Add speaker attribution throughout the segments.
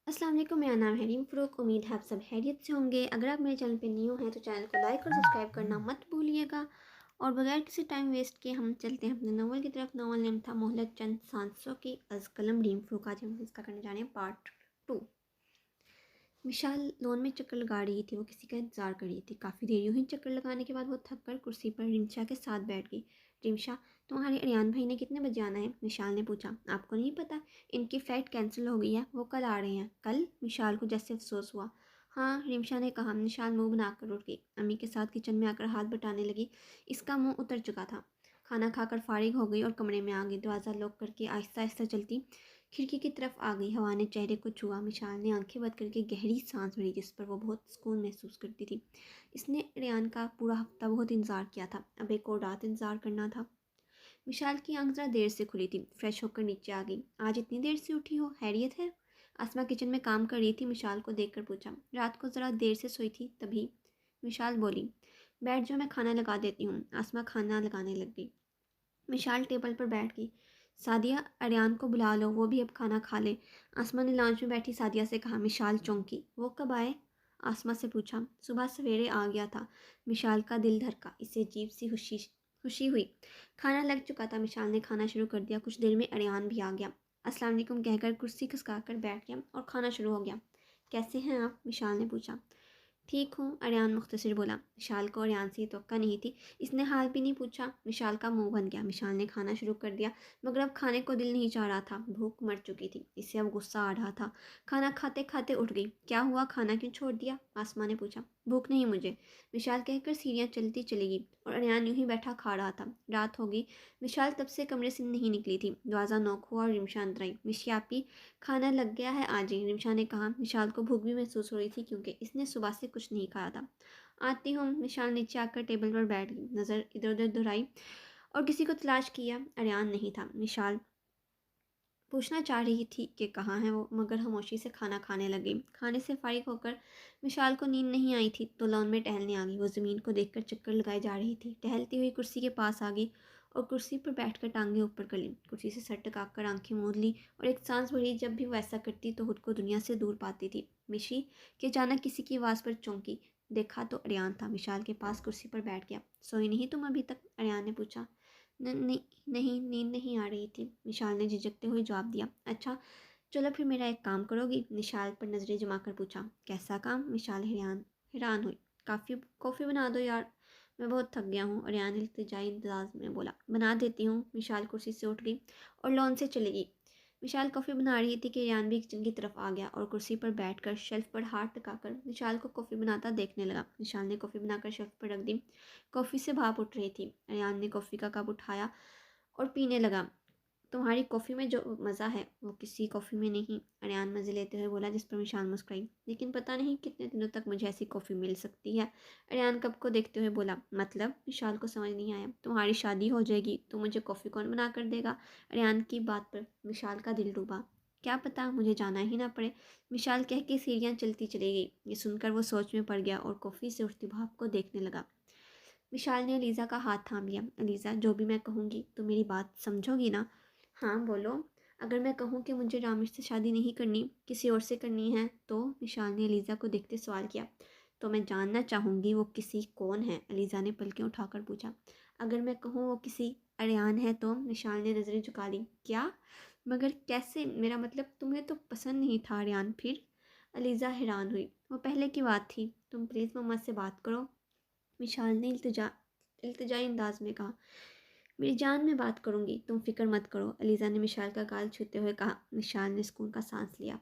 Speaker 1: अस्सलाम वालेकुम, मेरा नाम है रीम फ़रूक। उम्मीद है आप सब खैरियत से होंगे। अगर आप मेरे चैनल पे न्यू हैं तो चैनल को लाइक और सब्सक्राइब करना मत भूलिएगा। और बगैर किसी टाइम वेस्ट किए हम चलते हैं अपने नावल की तरफ। नावल नेम था मोहलत चंद सांसों की अज़ कलम रीम फ़रूक। आज हम इसका करने जा रहे हैं पार्ट 2। विशाल लॉन में चक्कर लगा रही थी। वो किसी का इंतज़ार कर रही थी। काफ़ी देर यूं ही चक्कर लगाने के बाद वो थक कर कुर्सी पर रिमशा के साथ बैठ गई। रिमशा, तुम्हारे अरियान भाई ने कितने बजे आना है? विशाल ने पूछा। आपको नहीं पता? इनकी फ़्लाइट कैंसिल हो गई है, वो कल आ रहे हैं। कल? विशाल को जैसे अफसोस हुआ। हाँ, रिमशा ने कहा। विशाल मुंह बनाकर उठ गई। अम्मी के साथ किचन में आकर हाथ बटाने लगी। इसका मुंह उतर चुका था। खाना खाकर फारिग हो गई और कमरे में आ गई। दरवाज़ा लॉक करके आहिस्ता आहिस्ता चलती खिड़की की तरफ आ गई। हवा ने चेहरे को छुआ। विशाल ने आंखें बंद करके गहरी सांस भरी, जिस पर वो बहुत सुकून महसूस करती थी। इसने रेयान का पूरा हफ्ता बहुत इंतज़ार किया था। अब एक और रात इंतज़ार करना था। विशाल की आंख ज़रा देर से खुली थी। फ्रेश होकर नीचे आ गई। आज इतनी देर से उठी हो, हैरियत है? आसमा किचन में काम कर रही थी। विशाल को देखकर पूछा। रात को ज़रा देर से सोई थी तभी। विशाल बोली। बैठ जाओ, मैं खाना लगा देती हूँ। आसमा खाना लगाने लग गई। विशाल टेबल पर बैठ गई। सादिया, अरियान को बुला लो, वो भी अब खाना खा ले। आसमा ने लाउंज में बैठी सादिया से कहा। विशाल चौंकी। वो कब आए? आसमा से पूछा। सुबह सवेरे आ गया था। विशाल का दिल धड़का। इसे अजीब सी खुशी खुशी हुई। खाना लग चुका था। विशाल ने खाना शुरू कर दिया। कुछ देर में अरियान भी आ गया। अस्सलाम वालेकुम कहकर कुर्सी खिसका कर बैठ गया और खाना शुरू हो गया। कैसे हैं आप? विशाल ने पूछा। ठीक हूँ, अरियान मुख्तसर बोला। विशाल को अरियान से ये तवक्का नहीं थी। इसने हाल भी नहीं पूछा। विशाल का मुंह बन गया। विशाल ने खाना शुरू कर दिया, मगर अब खाने को दिल नहीं चाह रहा था। भूख मर चुकी थी। इससे अब गुस्सा आ रहा था। खाना खाते खाते उठ गई। क्या हुआ, खाना क्यों छोड़ दिया? आसमा ने पूछा। भूख नहीं मुझे, विशाल कहकर सीढ़ियाँ चलती चली गई और अरियान यूं ही बैठा खा रहा था। रात हो गई। विशाल तब से कमरे से नहीं निकली थी। दरवाज़ा नॉक हुआ और रिमशा अंदर आई। मिशियापी, खाना लग गया है, आज ही, रिमशा ने कहा। विशाल को भूख भी महसूस हो रही थी क्योंकि इसने सुबह से कुछ नहीं खाया था। आती हूँ। विशाल नीचे आकर टेबल पर बैठ गई। नज़र इधर उधर दोहराई और किसी को तलाश किया। अरियान नहीं था। विशाल पूछना चाह रही थी कि कहाँ है वो, मगर खामोशी से खाना खाने लगी। खाने से फारिग होकर विशाल को नींद नहीं आई थी तो लॉन में टहलने आ गई। वो ज़मीन को देखकर चक्कर लगाए जा रही थी। टहलती हुई कुर्सी के पास आ गई और कुर्सी पर बैठकर टांगें ऊपर कर ली। कुर्सी से सर टकाकर आंखें मूंद ली और एक सांस भरी। जब भी वो ऐसा करती तो खुद को दुनिया से दूर पाती थी। मिशी कि अचानक किसी की आवाज़ पर चौंकी। देखा तो अरियान था। विशाल के पास कुर्सी पर बैठ गया। सोई नहीं तुम अभी तक? अरियान ने पूछा। नहीं, नहीं, नींद नहीं आ रही थी, विशाल ने झिझकते हुए जवाब दिया। अच्छा, चलो फिर मेरा एक काम करोगी? विशाल पर नजरें जमाकर पूछा। कैसा काम? विशाल हैरान हैरान हुई। कॉफ़ी बना दो यार, मैं बहुत थक गया हूँ। अरियान इल्तिजाई अंदाज में बोला। बना देती हूँ। विशाल कुर्सी से उठ गई और लॉन से चली गई। विशाल कॉफ़ी बना रही थी कि अरियान भी किचन की तरफ आ गया और कुर्सी पर बैठकर शेल्फ पर हाथ टिकाकर विशाल को कॉफ़ी बनाता देखने लगा। विशाल ने कॉफ़ी बनाकर शेल्फ पर रख दी। कॉफ़ी से भाप उठ रही थी। अरियान ने कॉफ़ी का कप उठाया और पीने लगा। तुम्हारी कॉफ़ी में जो मज़ा है वो किसी कॉफ़ी में नहीं, अरियान मज़े लेते हुए बोला, जिस पर विशाल मुस्कुराई। लेकिन पता नहीं कितने दिनों तक मुझे ऐसी कॉफ़ी मिल सकती है। अरियान कप को देखते हुए बोला। मतलब? विशाल को समझ नहीं आया। तुम्हारी शादी हो जाएगी तो मुझे कॉफ़ी कौन बना कर देगा? अरियान की बात पर विशाल का दिल डूबा। क्या पता, मुझे जाना ही ना पड़े, विशाल कह के सीढ़ियाँ चलती चली गई। ये सुनकर वो सोच में पड़ गया और कॉफ़ी से उठती भाप को देखने लगा। विशाल ने अलीज़ा का हाथ थाम लिया। अलीज़ा, जो भी मैं कहूँगी तो मेरी बात समझोगी ना? हाँ बोलो। अगर मैं कहूँ कि मुझे रामिर से शादी नहीं करनी, किसी और से करनी है तो? विशाल ने अलीज़ा को देखते सवाल किया। तो मैं जानना चाहूँगी वो किसी कौन है? अलीज़ा ने पलकें उठाकर पूछा। अगर मैं कहूँ वो किसी अरियान है तो? विशाल ने नज़रें झुका ली। क्या? मगर कैसे? मेरा मतलब तुम्हें तो पसंद नहीं था अरियान, फिर? अलीज़ा हैरान हुई। वो पहले की बात थी। तुम प्लीज़ मम्मा से बात करो, विशाल ने इल्तिजाई अंदाज में कहा। मेरी जान, में बात करूंगी, तुम फिक्र मत करो, अलीज़ा ने विशाल का गाल छूते हुए कहा। विशाल ने सुकून का सांस लिया।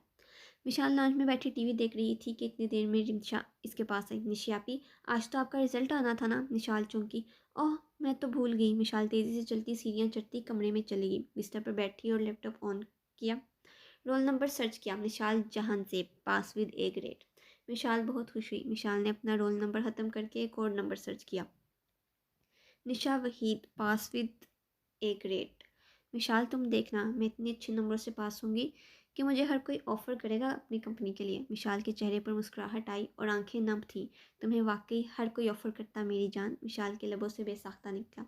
Speaker 1: विशाल लॉन्च में बैठी टीवी देख रही थी कि इतनी देर में रिमशा इसके पास आई। निशियापी, आज तो आपका रिजल्ट आना था ना? विशाल चौंकी। ओह, मैं तो भूल गई। विशाल तेज़ी से चलती सीढ़ियाँ चढ़ती कमरे में चली गई। बिस्तर पर बैठी और लैपटॉप ऑन किया। रोल नंबर सर्च किया। विशाल जहांजेब, पास विद ए ग्रेड। विशाल बहुत खुश हुई। विशाल ने अपना रोल नंबर ख़त्म करके एक और नंबर सर्च किया। निशा वहीद, पास विद ए ग्रेड। विशाल, तुम देखना, मैं इतने अच्छे नंबरों से पास होंगी कि मुझे हर कोई ऑफ़र करेगा अपनी कंपनी के लिए। विशाल के चेहरे पर मुस्कुराहट आई और आंखें नम थीं। तुम्हें वाकई हर कोई ऑफ़र करता मेरी जान, विशाल के लबों से बेसाख्ता निकला।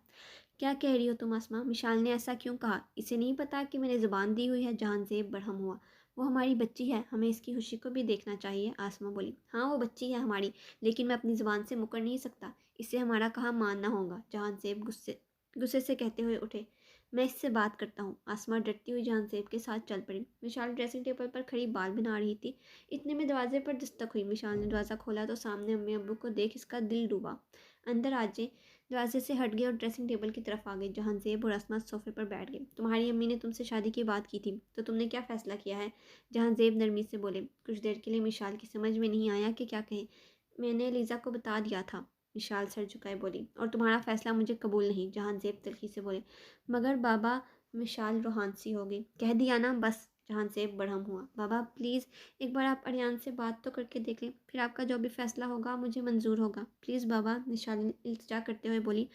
Speaker 1: क्या कह रही हो तुम आसमा? विशाल ने ऐसा क्यों कहा? इसे नहीं पता कि मैंने ज़ुबान दी हुई है? जहांजेब बरहम हुआ। वो हमारी बच्ची है, हमें इसकी खुशी को भी देखना चाहिए। आसमा बोली, हाँ वो बच्ची है हमारी, लेकिन मैं अपनी ज़ुबान से मुकर नहीं सकता, इससे हमारा कहा मानना होगा। जहांज़ेब गुस्से गुस्से से कहते हुए उठे, मैं इससे बात करता हूँ। आसमा डरती हुई जहांज़ेब के साथ चल पड़ी। विशाल ड्रेसिंग टेबल पर खड़ी बाल बना रही थी। इतने में दरवाजे पर दस्तक हुई। विशाल ने दरवाज़ा खोला तो सामने अम्मी अब्बू को देख इसका दिल डूबा। अंदर आजे दरवाजे से हट गए और ड्रेसिंग टेबल की तरफ आ गए। जहांज़ेब और आसमा सोफे पर बैठ गए। तुम्हारी अम्मी ने तुमसे शादी की बात की थी, तो तुमने क्या फ़ैसला किया है? जहांज़ेब नरमी से बोले। कुछ देर के लिए विशाल की समझ में नहीं आया कि क्या कहे। मैंने लीज़ा को बता दिया था, विशाल सर झुकाए बोली। और तुम्हारा फ़ैसला मुझे कबूल नहीं, जहांज़ेब तल्खी से बोले। मगर बाबा, विशाल रोहानसी हो गई। कह दिया ना बस, जहांज़ेब बढ़म हुआ। बाबा प्लीज़, एक बार आप अरियान से बात तो करके देख लें, फिर आपका जो भी फैसला होगा मुझे मंजूर होगा। प्लीज़ बाबा, विशाल ने इल्तिजा करते हुए बोली।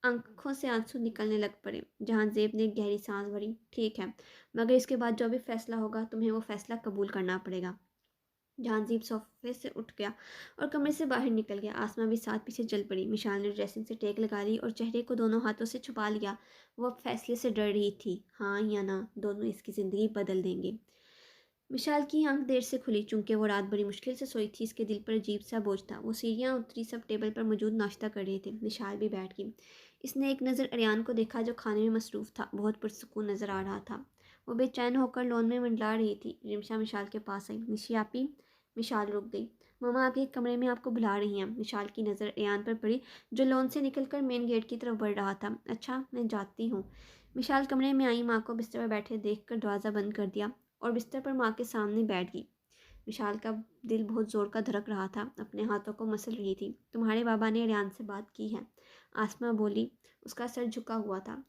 Speaker 1: आंखों से आंसू निकलने लग पड़े। जहांज़ेब ने गहरी सांस भरी। ठीक है, मगर इसके बाद जो भी फैसला होगा तुम्हें वो फैसला कबूल करना पड़ेगा। जहांज़ीब सोफे से उठ गया और कमरे से बाहर निकल गया। आसमा भी साथ पीछे चल पड़ी। मिशाल ने ड्रेसिंग से टेक लगा ली और चेहरे को दोनों हाथों से छुपा लिया। वो अब फैसले से डर रही थी, हाँ या ना, दोनों इसकी ज़िंदगी बदल देंगे। विशाल की आंख देर से खुली, चूंकि वो रात बड़ी मुश्किल से सोई थी। इसके दिल पर अजीब सा बोझ था। वो सीढ़ियाँ उतरी, सब टेबल पर मौजूद नाश्ता कर रहे थे। विशाल भी बैठ गई। इसने एक नज़र अरियान को देखा, जो खाने में मसरूफ़ था, बहुत पुरसुकून नज़र आ रहा था। वो बेचैन होकर लॉन में मंडला रही थी। रिमशा विशाल के पास आई। निशी आपी। विशाल रुक गई। ममा आपके कमरे में आपको बुला रही हैं। विशाल की नज़र अरियान पर पड़ी, जो लॉन से निकलकर मेन गेट की तरफ बढ़ रहा था। अच्छा, मैं जाती हूँ। विशाल कमरे में आई। माँ को बिस्तर पर बैठे देखकर दरवाज़ा बंद कर दिया और बिस्तर पर माँ के सामने बैठ गई। विशाल का दिल बहुत ज़ोर का धड़क रहा था। अपने हाथों को मसल रही थी। तुम्हारे बाबा ने अरियान से बात की है? आसमा बोली। उसका सर झुका हुआ था।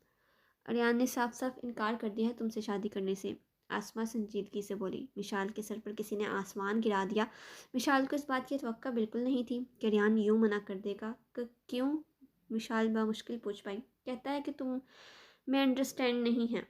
Speaker 1: अरियान ने साफ साफ इनकार कर दिया है तुमसे शादी करने से। आसमा संजीदगी से बोली। विशाल के सर पर किसी ने आसमान गिरा दिया। विशाल को इस बात की तवक्का बिल्कुल नहीं थी कि अरियान यूं मना कर देगा। क्यों? विशाल बामुश्किल पूछ पाई। कहता है कि तुम में अंडरस्टैंड नहीं है,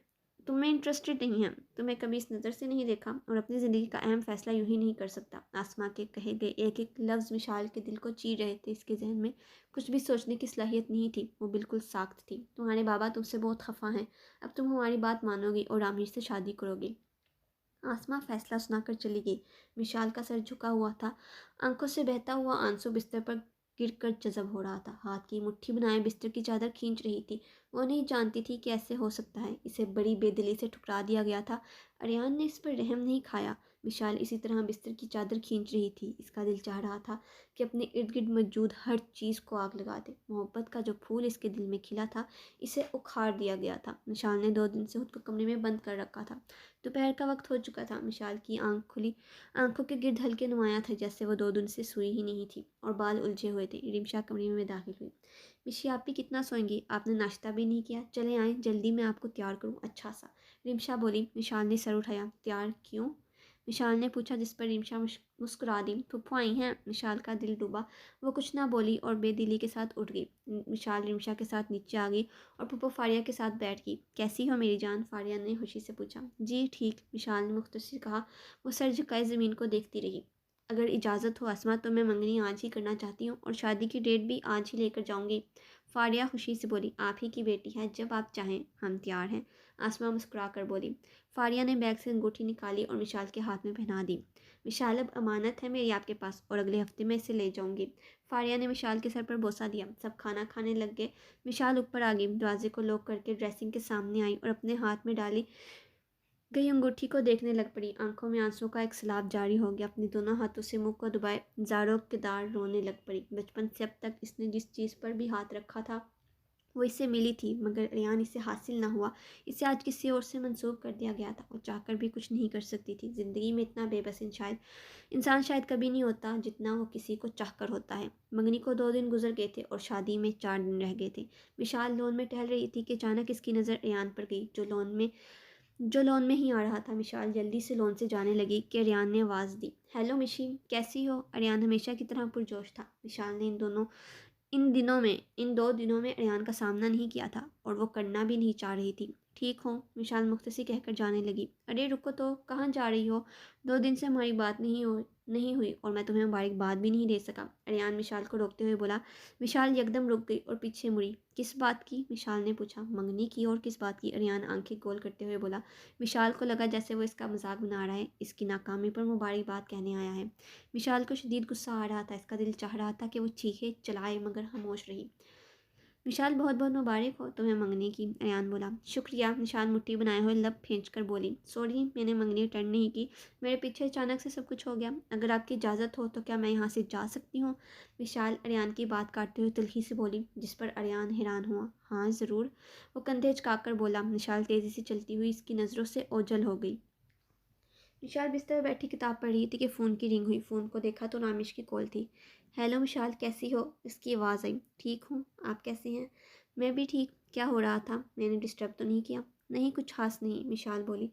Speaker 1: तुम में इंटरेस्टेड नहीं है। तुम्हें कभी इस नज़र से नहीं देखा और अपनी ज़िंदगी का अहम फैसला यूं ही नहीं कर सकता। आसमा के कहे गए एक एक लफ्ज़ विशाल के दिल को चीर रहे थे। इसके जहन में कुछ भी सोचने की सलाहियत नहीं थी। वो बिल्कुल साख्त थी। तुम्हारे बाबा तुमसे बहुत खफा हैं। अब तुम हमारी बात मानोगी और आमिर से शादी करोगी। आसमा फैसला सुनाकर चली गई। विशाल का सर झुका हुआ था। आंखों से बहता हुआ आंसू बिस्तर पर गिरकर जज़ब हो रहा था। हाथ की मुट्ठी बनाए बिस्तर की चादर खींच रही थी। वो नहीं जानती थी कि ऐसे हो सकता है। इसे बड़ी बेदिली से ठुकरा दिया गया था। अरियान ने इस पर रहम नहीं खाया। विशाल इसी तरह बिस्तर की चादर खींच रही थी। इसका दिल चाह रहा था कि अपने इर्द गिर्द मौजूद हर चीज़ को आग लगा दे। मोहब्बत का जो फूल इसके दिल में खिला था, इसे उखाड़ दिया गया था। विशाल ने 2 दिन से खुद को कमरे में बंद कर रखा था। दोपहर का वक्त हो चुका था। विशाल की आंख खुली। आंखों के गिर्द हल्के नुमाया था, जैसे वो 2 दिन से सोई ही नहीं थी और बाल उलझे हुए थे। रिमशा कमरे में दाखिल हुई। मिशी आप भी कितना सोएंगी? आपने नाश्ता भी नहीं किया। चले आए, जल्दी मैं आपको तैयार करूँ अच्छा सा। रिमशा बोली। विशाल ने सर उठाया। तैयार क्यों? विशाल ने पूछा, जिस पर रिमशा मुस्कुरा दी। फूफू आई हैं। विशाल का दिल डूबा। वो कुछ ना बोली और बेदिली के साथ उठ गई। विशाल रिमशा के साथ नीचे आ गई और पुप्पो फारिया के साथ बैठ गई। कैसी हो मेरी जान? फारिया ने खुशी से पूछा। जी ठीक, विशाल ने मुख्तसर कहा। वो सर झुकाए ज़मीन को देखती रही। अगर इजाज़त हो आसमा, तो मैं मंगनी आज ही करना चाहती हूँ और शादी की डेट भी आज ही लेकर जाऊँगी। फारिया खुशी से बोली। आप ही की बेटी है, जब आप चाहें हम तैयार हैं। आसमा मुस्कुरा कर बोली। फारिया ने बैग से अंगूठी निकाली और विशाल के हाथ में पहना दी। विशाल, अब अमानत है मेरी आपके पास और अगले हफ्ते में इसे ले जाऊंगी। फारिया ने विशाल के सर पर बोसा दिया। सब खाना खाने लग गए। विशाल ऊपर आ गई। दरवाजे को लॉक करके ड्रेसिंग के सामने आई और अपने हाथ में डाली गई अंगूठी को देखने लग पड़ी। आंखों में आंसू का एक सैलाब जारी हो गया। अपने दोनों हाथों से मुंह को दबाए जारों के दार रोने लग पड़ी। बचपन से अब तक इसने जिस चीज़ पर भी हाथ रखा था वो इसे मिली थी, मगर अरियान इसे हासिल ना हुआ। इसे आज किसी और से मंसूब कर दिया गया था और चाहकर भी कुछ नहीं कर सकती थी। ज़िंदगी में इतना बेबस इंसान शायद कभी नहीं होता जितना वो किसी को चाहकर होता है। मंगनी को 2 दिन गुजर गए थे और शादी में 4 दिन रह गए थे। विशाल लॉन में टहल रही थी कि अचानक इसकी नज़र अरियान पर गई, जो लॉन में ही आ रहा था। विशाल जल्दी से लॉन से जाने लगी कि अरियान ने आवाज़ दी। हेलो मिशी, कैसी हो? अरियान हमेशा की तरह पुरजोश था। विशाल ने इन 2 दिनों में अरियान का सामना नहीं किया था और वो करना भी नहीं चाह रही थी। ठीक हो? विशाल मुख्तसी कहकर जाने लगी। अरे रुको तो, कहाँ जा रही हो? 2 दिन से हमारी बात नहीं हुई और मैं तुम्हें मुबारकबाद भी नहीं दे सका। अरियान विशाल को रोकते हुए बोला। विशाल यकदम रुक गई और पीछे मुड़ी। किस बात की? विशाल ने पूछा। मंगनी की। और किस बात की? अरियान आंखें गोल करते हुए बोला। विशाल को लगा जैसे वो इसका मजाक बना रहा है, इसकी नाकामी पर मुबारकबाद कहने आया है। विशाल को शदीद गुस्सा आ रहा था। इसका दिल चाह रहा था कि वो चीखे चिल्लाए, मगर खामोश रही। विशाल बहुत बहुत मुबारक हो तुम्हें मंगनी की। अयान बोला। शुक्रिया। विशाल मुट्ठी बनाए हुए लब खींच कर बोली। सॉरी, मैंने मंगनी अटेंड नहीं की, मेरे पीछे अचानक से सब कुछ हो गया। अगर आपकी इजाज़त हो तो क्या मैं यहाँ से जा सकती हूँ? विशाल अरियान की बात काटते हुए तिल्खी से बोली, जिस पर अरियान हैरान हुआ। हाँ ज़रूर, वो कंधे हिचकाकर बोला। विशाल तेज़ी से चलती हुई इसकी नज़रों से ओझल हो गई। विशाल बिस्तर पर बैठी किताब पढ़ रही थी कि फ़ोन की रिंग हुई। फ़ोन को देखा तो रामेश की कॉल थी। हेलो विशाल, कैसी हो? इसकी आवाज़ आई। ठीक हूँ, आप कैसे हैं? मैं भी ठीक। क्या हो रहा था? मैंने डिस्टर्ब तो नहीं किया? नहीं, कुछ खास नहीं, विशाल बोली।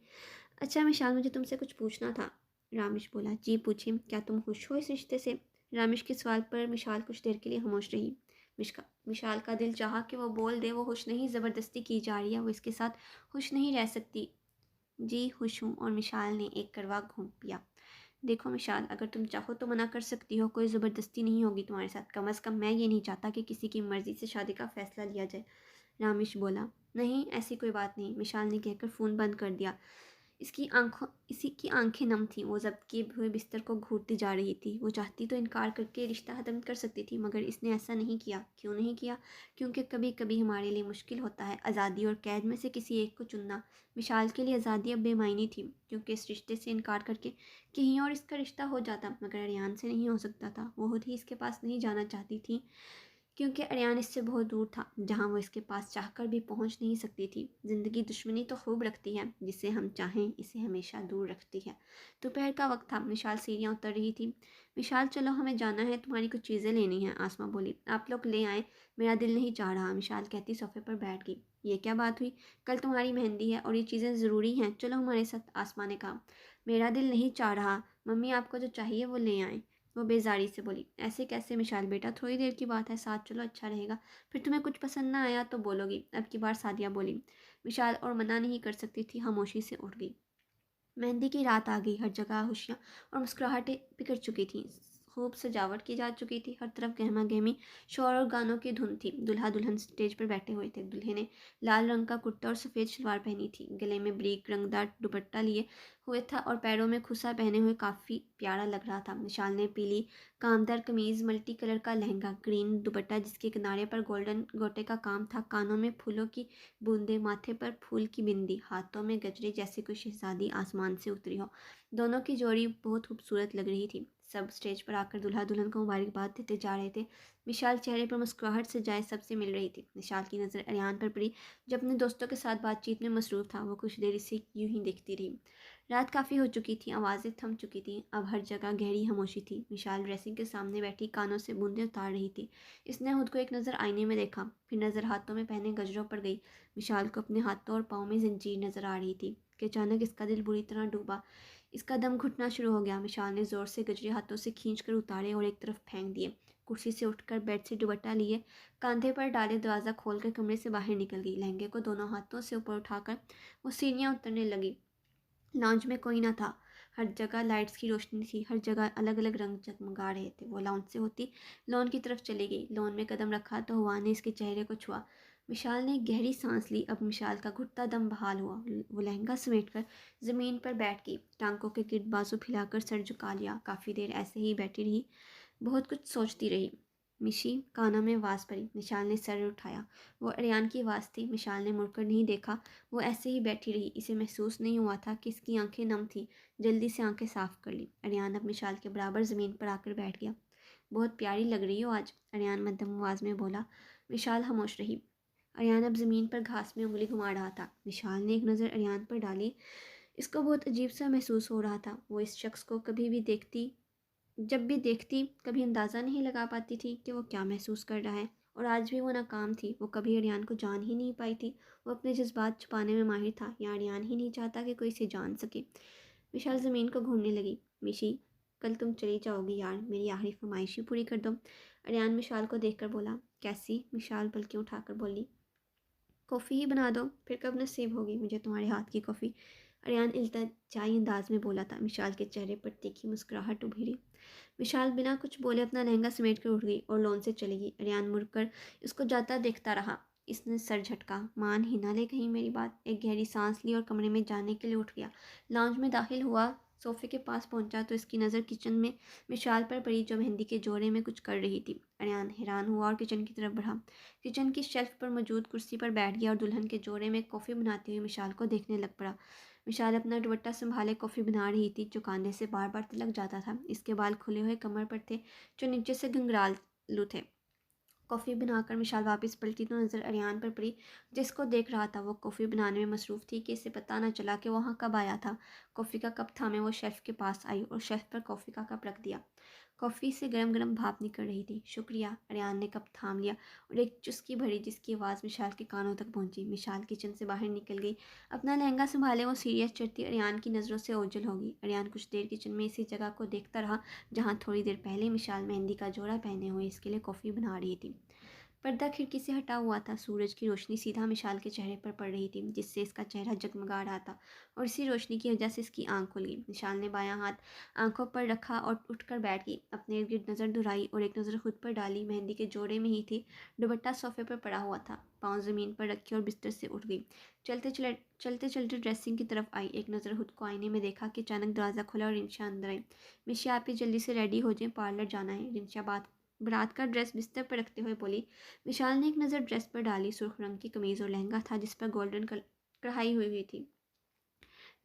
Speaker 1: अच्छा विशाल, मुझे तुमसे कुछ पूछना था। रामेश बोला। जी पूछिए, क्या तुम खुश हो इस रिश्ते से? रामेश के सवाल पर विशाल कुछ देर के लिए खामोश रही। विशाल का दिल चाहा कि वो बोल दे वो खुश नहीं, ज़बरदस्ती की जा रही है, वो इसके साथ खुश नहीं रह सकती। जी खुश हूँ। और विशाल ने एक करवा घूम पिया। देखो विशाल, अगर तुम चाहो तो मना कर सकती हो, कोई ज़बरदस्ती नहीं होगी तुम्हारे साथ। कम अज़ कम मैं ये नहीं चाहता कि किसी की मर्ज़ी से शादी का फ़ैसला लिया जाए। रामेश बोला। नहीं, ऐसी कोई बात नहीं, विशाल ने कहकर फ़ोन बंद कर दिया। इसी की आंखें नम थीं। वो ज़ब्त किए हुए बिस्तर को घूरती जा रही थी। वो चाहती तो इनकार करके रिश्ता ख़त्म कर सकती थी, मगर इसने ऐसा नहीं किया। क्यों नहीं किया? क्योंकि कभी कभी हमारे लिए मुश्किल होता है आज़ादी और कैद में से किसी एक को चुनना। विशाल के लिए आज़ादी अब बेमायनी थी, क्योंकि इस रिश्ते से इनकार करके कहीं और इसका रिश्ता हो जाता, मगर अरियान से नहीं हो सकता था। वो खुद ही इसके पास नहीं जाना चाहती थी, क्योंकि अरियान इससे बहुत दूर था, जहाँ वो इसके पास चाहकर भी पहुँच नहीं सकती थी। ज़िंदगी दुश्मनी तो खूब रखती है, जिसे हम चाहें इसे हमेशा दूर रखती है। दोपहर का वक्त था। विशाल सीढ़ियाँ उतर रही थी। विशाल चलो, हमें जाना है, तुम्हारी कुछ चीज़ें लेनी हैं। आसमा बोली। आप लोग ले आए, मेरा दिल नहीं चाह रहा, विशाल कहती सोफे पर बैठ गई। ये क्या बात हुई? कल तुम्हारी मेहंदी है और ये चीज़ें ज़रूरी हैं, चलो हमारे साथ, आसमा ने कहा। मेरा दिल नहीं चाह रहा, मम्मी आपको जो चाहिए वो ले आएँ, वो बेजारी से बोली। ऐसे कैसे विशाल बेटा, थोड़ी देर की बात है, साथ चलो, अच्छा रहेगा। फिर तुम्हें कुछ पसंद ना आया तो बोलोगी। अब की बार सादिया बोली। विशाल और मना नहीं कर सकती थी, खामोशी से उठ गई। मेहंदी की रात आ गई। हर जगह खुशियाँ और मुस्कुराहटें बिखर चुकी थीं। खूब सजावट की जा चुकी थी। हर तरफ गहमा गहमी, शोर और गानों की धुन थी। दूल्हा दुल्हन स्टेज पर बैठे हुए थे। दूल्हे ने लाल रंग का कुर्ता और सफ़ेद शलवार पहनी थी। गले में ब्रीक रंगदार दुपट्टा लिए हुए था और पैरों में खुसा पहने हुए काफ़ी प्यारा लग रहा था। विशाल ने पीली कामदार कमीज़, मल्टी कलर का लहंगा, ग्रीन दुपट्टा जिसके किनारे पर गोल्डन गोटे का काम था, कानों में फूलों की बूंदे, माथे पर फूल की बिंदी, हाथों में गजरे, जैसे कोई शहजादी आसमान से उतरी हो। दोनों की जोड़ी बहुत खूबसूरत लग रही थी। सब स्टेज पर आकर दूल्हा दुल्हन को मुबारकबाद देते जा रहे थे। विशाल चेहरे पर मुस्कुराहट से जाए सबसे मिल रही थी। विशाल की नज़र अरियान पर पड़ी, जो अपने दोस्तों के साथ बातचीत में मसरूफ़ था। वो कुछ देर इसे यूं ही देखती रही। रात काफ़ी हो चुकी थी, आवाज़ें थम चुकी थीं। अब हर जगह गहरी खामोशी थी। विशाल ड्रेसिंग के सामने बैठी कानों से बूंदें उतार रही थी। इसने खुद को एक नज़र आईने में देखा, फिर नज़र हाथों में पहने गजरों पर गई। विशाल को अपने हाथों और पाँव में जंजीर नज़र आ रही थी कि अचानक इसका दिल बुरी तरह डूबा। इसका दम घुटना शुरू हो गया। विशाल ने ज़ोर से गजरे हाथों से खींच कर उतारे और एक तरफ फेंक दिए। कुर्सी से उठकर बेड से दुपट्टा लिए कंधे पर डाले, दरवाज़ा खोलकर कमरे से बाहर निकल गई। लहंगे को दोनों हाथों से ऊपर उठाकर वो सीढ़ियाँ उतरने लगी। लाउंज में कोई ना था। हर जगह लाइट्स की रोशनी थी। हर जगह अलग अलग रंग जगमगा रहे थे। वो लाउंज से होती लॉन की तरफ चली गई। लॉन में कदम रखा तो हवा ने इसके चेहरे को छुआ। विशाल ने गहरी सांस ली। अब विशाल का घुटता दम बहाल हुआ। वो लहंगा समेटकर ज़मीन पर बैठ गई। टांगों के गिर्द बाजू फैलाकर सर झुका लिया। काफ़ी देर ऐसे ही बैठी रही, बहुत कुछ सोचती रही। मिशी, कानों में आवाज़ पड़ी। विशाल ने सर उठाया। वो अरियान की आवाज़ थी। विशाल ने मुड़कर नहीं देखा। वो ऐसे ही बैठी रही। इसे महसूस नहीं हुआ था कि इसकी आंखें नम थीं। जल्दी से आंखें साफ कर ली। अरियान अब विशाल के बराबर ज़मीन पर आकर बैठ गया। बहुत प्यारी लग रही हो आज, अरियान मध्यम आवाज़ में बोला। विशाल खामोश रही। अरियान अब ज़मीन पर घास में उंगली घुमा रहा था। विशाल ने एक नज़र अरियान पर डाली। इसको बहुत अजीब सा महसूस हो रहा था। वो इस शख्स को जब भी देखती कभी अंदाज़ा नहीं लगा पाती थी कि वो क्या महसूस कर रहा है। और आज भी वो नाकाम थी। वो कभी अरियान को जान ही नहीं पाई थी। वो अपने जज्बात छुपाने में माहिर था, या अरियान ही नहीं चाहता कि कोई इसे जान सके। विशाल ज़मीन को घूरने लगी। मिशी, कल तुम चली जाओगी यार, मेरी आखिरी फरमाइश ही पूरी कर दो। अरियान विशाल को देखकर बोला। कैसी? विशाल पलकें उठाकर बोली। कॉफ़ी ही बना दो, फिर कब नसीब होगी मुझे तुम्हारे हाथ की कॉफ़ी। अरियान इल्तिजाई अंदाज में बोला था। विशाल के चेहरे पर तीखी मुस्कुराहट उभरी। विशाल बिना कुछ बोले अपना लहंगा समेट कर उठ गई और लॉन से चली गई। अरियान मुड़कर इसको जाता देखता रहा। इसने सर झटका। मान ही ना ले कहीं मेरी बात। एक गहरी सांस ली और कमरे में जाने के लिए उठ गया। लाउंज में दाखिल हुआ, सोफे के पास पहुंचा तो इसकी नज़र किचन में विशाल पर पड़ी, जो मेहंदी के जोड़े में कुछ कर रही थी। अरियान हैरान हुआ और किचन की तरफ बढ़ा। किचन की शेल्फ पर मौजूद कुर्सी पर बैठ गया और दुल्हन के जोड़े में कॉफ़ी बनाती हुई विशाल को देखने लग पड़ा। विशाल अपना दुपट्टा संभाले कॉफ़ी बना रही थी, जो कांधे से बार बार तिलक जाता था। इसके बाल खुले हुए कमर पर थे, जो नीचे से घुंघरालू थे। कॉफ़ी बनाकर विशाल वापस पलटी तो नज़र अरियान पर पड़ी, जिसको देख रहा था। वो कॉफ़ी बनाने में मसरूफ़ थी कि इसे पता न चला कि वहाँ कब आया था। कॉफ़ी का कप थामे वो शेल्फ के पास आई और शेल्फ पर कॉफ़ी का कप रख दिया। कॉफ़ी से गरम गरम भाप निकल रही थी। शुक्रिया। अरियान ने कप थाम लिया और एक चुस्की भरी, जिसकी आवाज़ विशाल के कानों तक पहुंची। विशाल किचन से बाहर निकल गई। अपना लहंगा संभाले वो सीरियस चढ़ती अरियान की नज़रों से ओझल होगी। अरियान कुछ देर किचन में इसी जगह को देखता रहा, जहाँ थोड़ी देर पहले विशाल मेहंदी का जोड़ा पहने हुए इसके लिए कॉफ़ी बना रही थी। पर्दा खिड़की से हटा हुआ था। सूरज की रोशनी सीधा विशाल के चेहरे पर पड़ रही थी, जिससे इसका चेहरा जगमगा रहा था और इसी रोशनी की वजह से इसकी आंख खुल गई। विशाल ने बायां हाथ आंखों पर रखा और उठकर बैठ गई। अपने इर्द गिर्द नज़र दुहराई और एक नज़र खुद पर डाली। मेहंदी के जोड़े में ही थी। दुपट्टा सोफे पर पड़ा हुआ था। पाँव ज़मीन पर रखे और बिस्तर से उठ गई। चलते चलते ड्रेसिंग की तरफ आई। एक नज़र खुद को आईने में देखा कि अचानक दरवाज़ा खुला और रिंशा अंदर आई। मिशिया, आप ही जल्दी से रेडी हो जाएं, पार्लर जाना है। रिंशा बारात का ड्रेस बिस्तर पर रखते हुए बोली। विशाल ने एक नज़र ड्रेस पर डाली। सुर्ख रंग की कमीज़ और लहंगा था, जिस पर गोल्डन कढ़ाई हुई थी।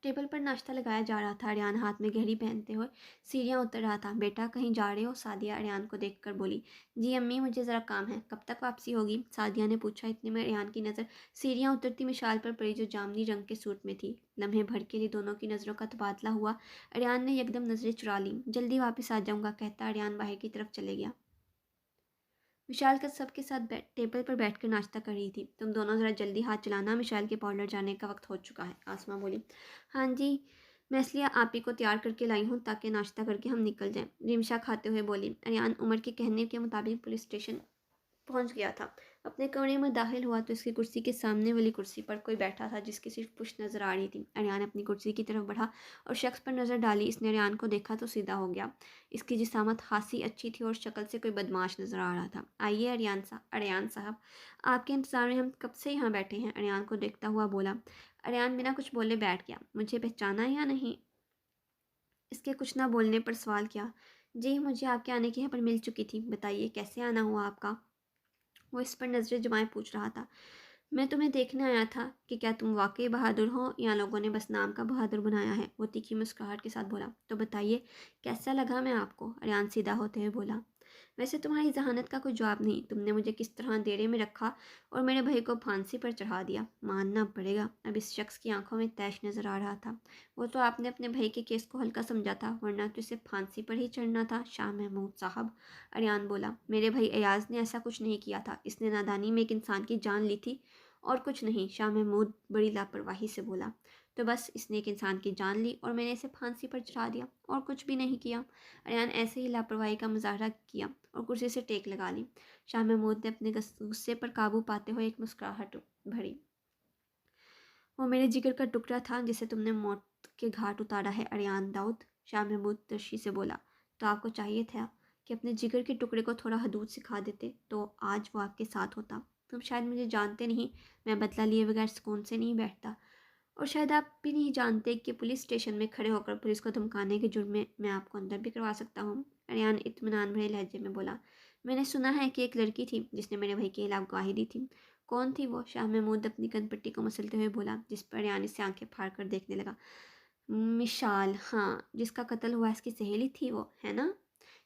Speaker 1: टेबल पर नाश्ता लगाया जा रहा था। अरियान हाथ में घड़ी पहनते हुए सीढ़ियाँ उतर रहा था। बेटा, कहीं जा रहे हो? सादिया अरियान को देखकर बोली। जी अम्मी, मुझे ज़रा काम है। कब तक वापसी होगी? सादिया ने पूछा। इतने में अरियान की नज़र सीढ़ियाँ उतरती विशाल पर पड़ी, जो जामनी रंग के सूट में थी। लम्हे भर के लिए दोनों की नज़रों का तबादला हुआ। अरियान ने एकदम नज़रें चुरा ली। जल्दी वापस आ जाऊँगा, कहता अरियान बाहर की तरफ चले गया। विशाल का सबके साथ टेबल पर बैठकर नाश्ता कर रही थी। तुम दोनों ज़रा जल्दी हाथ चलाना, विशाल के पार्लर जाने का वक्त हो चुका है। आसमा बोली। हाँ जी, मैं इसलिए आप ही को तैयार करके लाई हूँ ताकि नाश्ता करके हम निकल जाएं। रिमशा खाते हुए बोली। अरियान उमर के कहने के मुताबिक पुलिस स्टेशन पहुंच गया था। अपने कमरे में दाखिल हुआ तो इसकी कुर्सी के सामने वाली कुर्सी पर कोई बैठा था, जिसकी सिर्फ पुश्त नज़र आ रही थी। अरियान अपनी कुर्सी की तरफ बढ़ा और शख्स पर नज़र डाली। इसने अरियान को देखा तो सीधा हो गया। इसकी जिसामत खासी अच्छी थी और शक्ल से कोई बदमाश नज़र आ रहा था। आइए अरियान साहब, आपके इंतज़ार में हम कब से यहाँ बैठे हैं। अरियान को देखता हुआ बोला। अरियान बिना कुछ बोले बैठ गया। मुझे पहचाना या नहीं? इसके कुछ ना बोलने पर सवाल किया। जी, मुझे आपके आने की खबर मिल चुकी थी। बताइए कैसे आना हुआ आपका? वो इस पर नजरें जमाए पूछ रहा था। मैं तुम्हें देखने आया था कि क्या तुम वाकई बहादुर हो या लोगों ने बस नाम का बहादुर बनाया है। वो तीखी मुस्कुराहट के साथ बोला। तो बताइए कैसा लगा मैं आपको? अरियान सीधा होते हुए बोला। वैसे तुम्हारी जहानत का कोई जवाब नहीं। तुमने मुझे किस तरह डेरे में रखा और मेरे भाई को फांसी पर चढ़ा दिया। मानना पड़ेगा। अब इस शख्स की आंखों में तैश नजर आ रहा था। वो तो आपने अपने भाई के केस को हल्का समझा था, वरना तो इसे फांसी पर ही चढ़ना था। शाह महमूद साहब, अरियान बोला। मेरे भाई अयाज ने ऐसा कुछ नहीं किया था। इसने नादानी में एक इंसान की जान ली थी और कुछ नहीं। शाह महमूद बड़ी लापरवाही से बोला। तो बस इसने एक इंसान की जान ली और मैंने इसे फांसी पर चढ़ा दिया, और कुछ भी नहीं किया। अरियान ऐसे ही लापरवाही का मुजाहरा किया और कुर्सी से टेक लगा ली। शाह महमूद ने अपने गुस्से पर काबू पाते हुए एक मुस्कुराहट भरी। वो मेरे जिगर का टुकड़ा था जिसे तुमने मौत के घाट उतारा है अरियान दाऊद। शाह महमूद तिरछी से बोला। तो आपको चाहिए था कि अपने जिगर के टुकड़े को थोड़ा हदूद सिखा देते, तो आज वो आपके साथ होता। तुम शायद मुझे जानते नहीं। मैं बदला लिए बगैर सुकून से नहीं बैठता। और शायद आप भी नहीं जानते कि पुलिस स्टेशन में खड़े होकर पुलिस को धमकाने के जुर्म में मैं आपको अंदर भी करवा सकता हूँ। अरियान इत्मीनान भरे लहजे में बोला। मैंने सुना है कि एक लड़की थी जिसने मेरे भाई के खिलाफ गवाही दी थी। कौन थी वो? शाह महमूद अपनी कनपट्टी को मसलते हुए बोला, जिस पर अरियान इससे आंखें फाड़ कर देखने लगा। मिशाल, हाँ, जिसका कत्ल हुआ इसकी सहेली थी वो, है ना?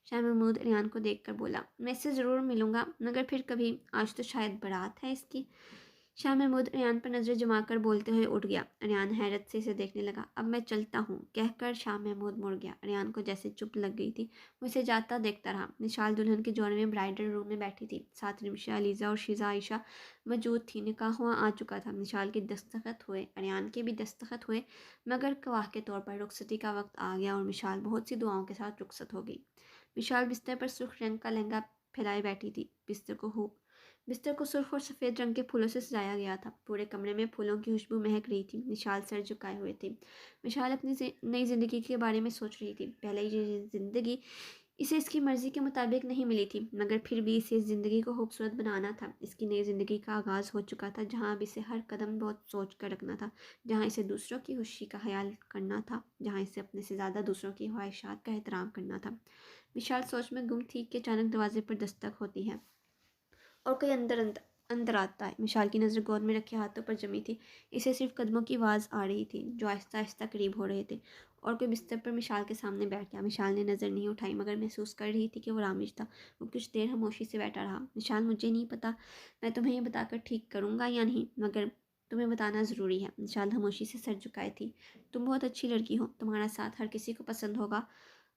Speaker 1: शाह महमूद अरियान को देखकर बोला। मैं इससे ज़रूर मिलूंगा, मगर फिर कभी। आज तो शायद बारात है इसकी। शाह महमूद अरियान पर नजरें जमाकर बोलते हुए उठ गया। अरियान हैरत से इसे देखने लगा। अब मैं चलता हूँ, कहकर शाह महमूद मुड़ गया। अरियान को जैसे चुप लग गई थी। वो इसे जाता देखता रहा। निशाल दुल्हन के जोड़े में ब्राइडल रूम में बैठी थी। साथ रिमशा, अलीज़ा और शीज़ा आयशा मौजूद थी। निकाह हुआ आ चुका था। निशाल के दस्तखत हुए, अरियान के भी दस्तखत हुए, मगर गवाह के तौर पर रुखसती का वक्त आ गया और मिशाल बहुत सी दुआओं के साथ रुखसत हो गई। विशाल बिस्तर पर सुर्ख रंग का लहंगा फैलाए बैठी थी। बिस्तर को बिस्तर को सुर्ख और सफ़ेद रंग के फूलों से सजाया गया था। पूरे कमरे में फूलों की खुशबू महक रही थी। विशाल सर झुकाए हुए थे। विशाल अपनी नई ज़िंदगी के बारे में सोच रही थी। पहले ये ज़िंदगी इसे इसकी मर्ज़ी के मुताबिक नहीं मिली थी, मगर फिर भी इसे इस ज़िंदगी को खूबसूरत बनाना था। इसकी नई ज़िंदगी का आगाज़ हो चुका था, जहाँ अब इसे हर कदम बहुत सोच कर रखना था, जहाँ इसे दूसरों की खुशी का ख्याल करना था, जहाँ इसे अपने से ज़्यादा दूसरों की ख्वाहिशात का एहतराम करना था। विशाल सोच में गुम थी कि अचानक दरवाजे पर दस्तक होती है और कोई अंदर अंदर अंदर आता है। विशाल की नज़र गोद में रखे हाथों पर जमी थी। इसे सिर्फ कदमों की आवाज़ आ रही थी, जो आहिस्ता आहिस्ता करीब हो रहे थे, और कोई बिस्तर पर विशाल के सामने बैठ गया। विशाल ने नज़र नहीं उठाई, मगर महसूस कर रही थी कि वो रामिश था। वो कुछ देर खामोशी से बैठा रहा। विशाल, मुझे नहीं पता मैं तुम्हें ये बताकर ठीक करूँगा या नहीं, मगर तुम्हें बताना ज़रूरी है। विशाल खामोशी से सर झुकाए थी। तुम बहुत अच्छी लड़की हो, तुम्हारा साथ हर किसी को पसंद होगा,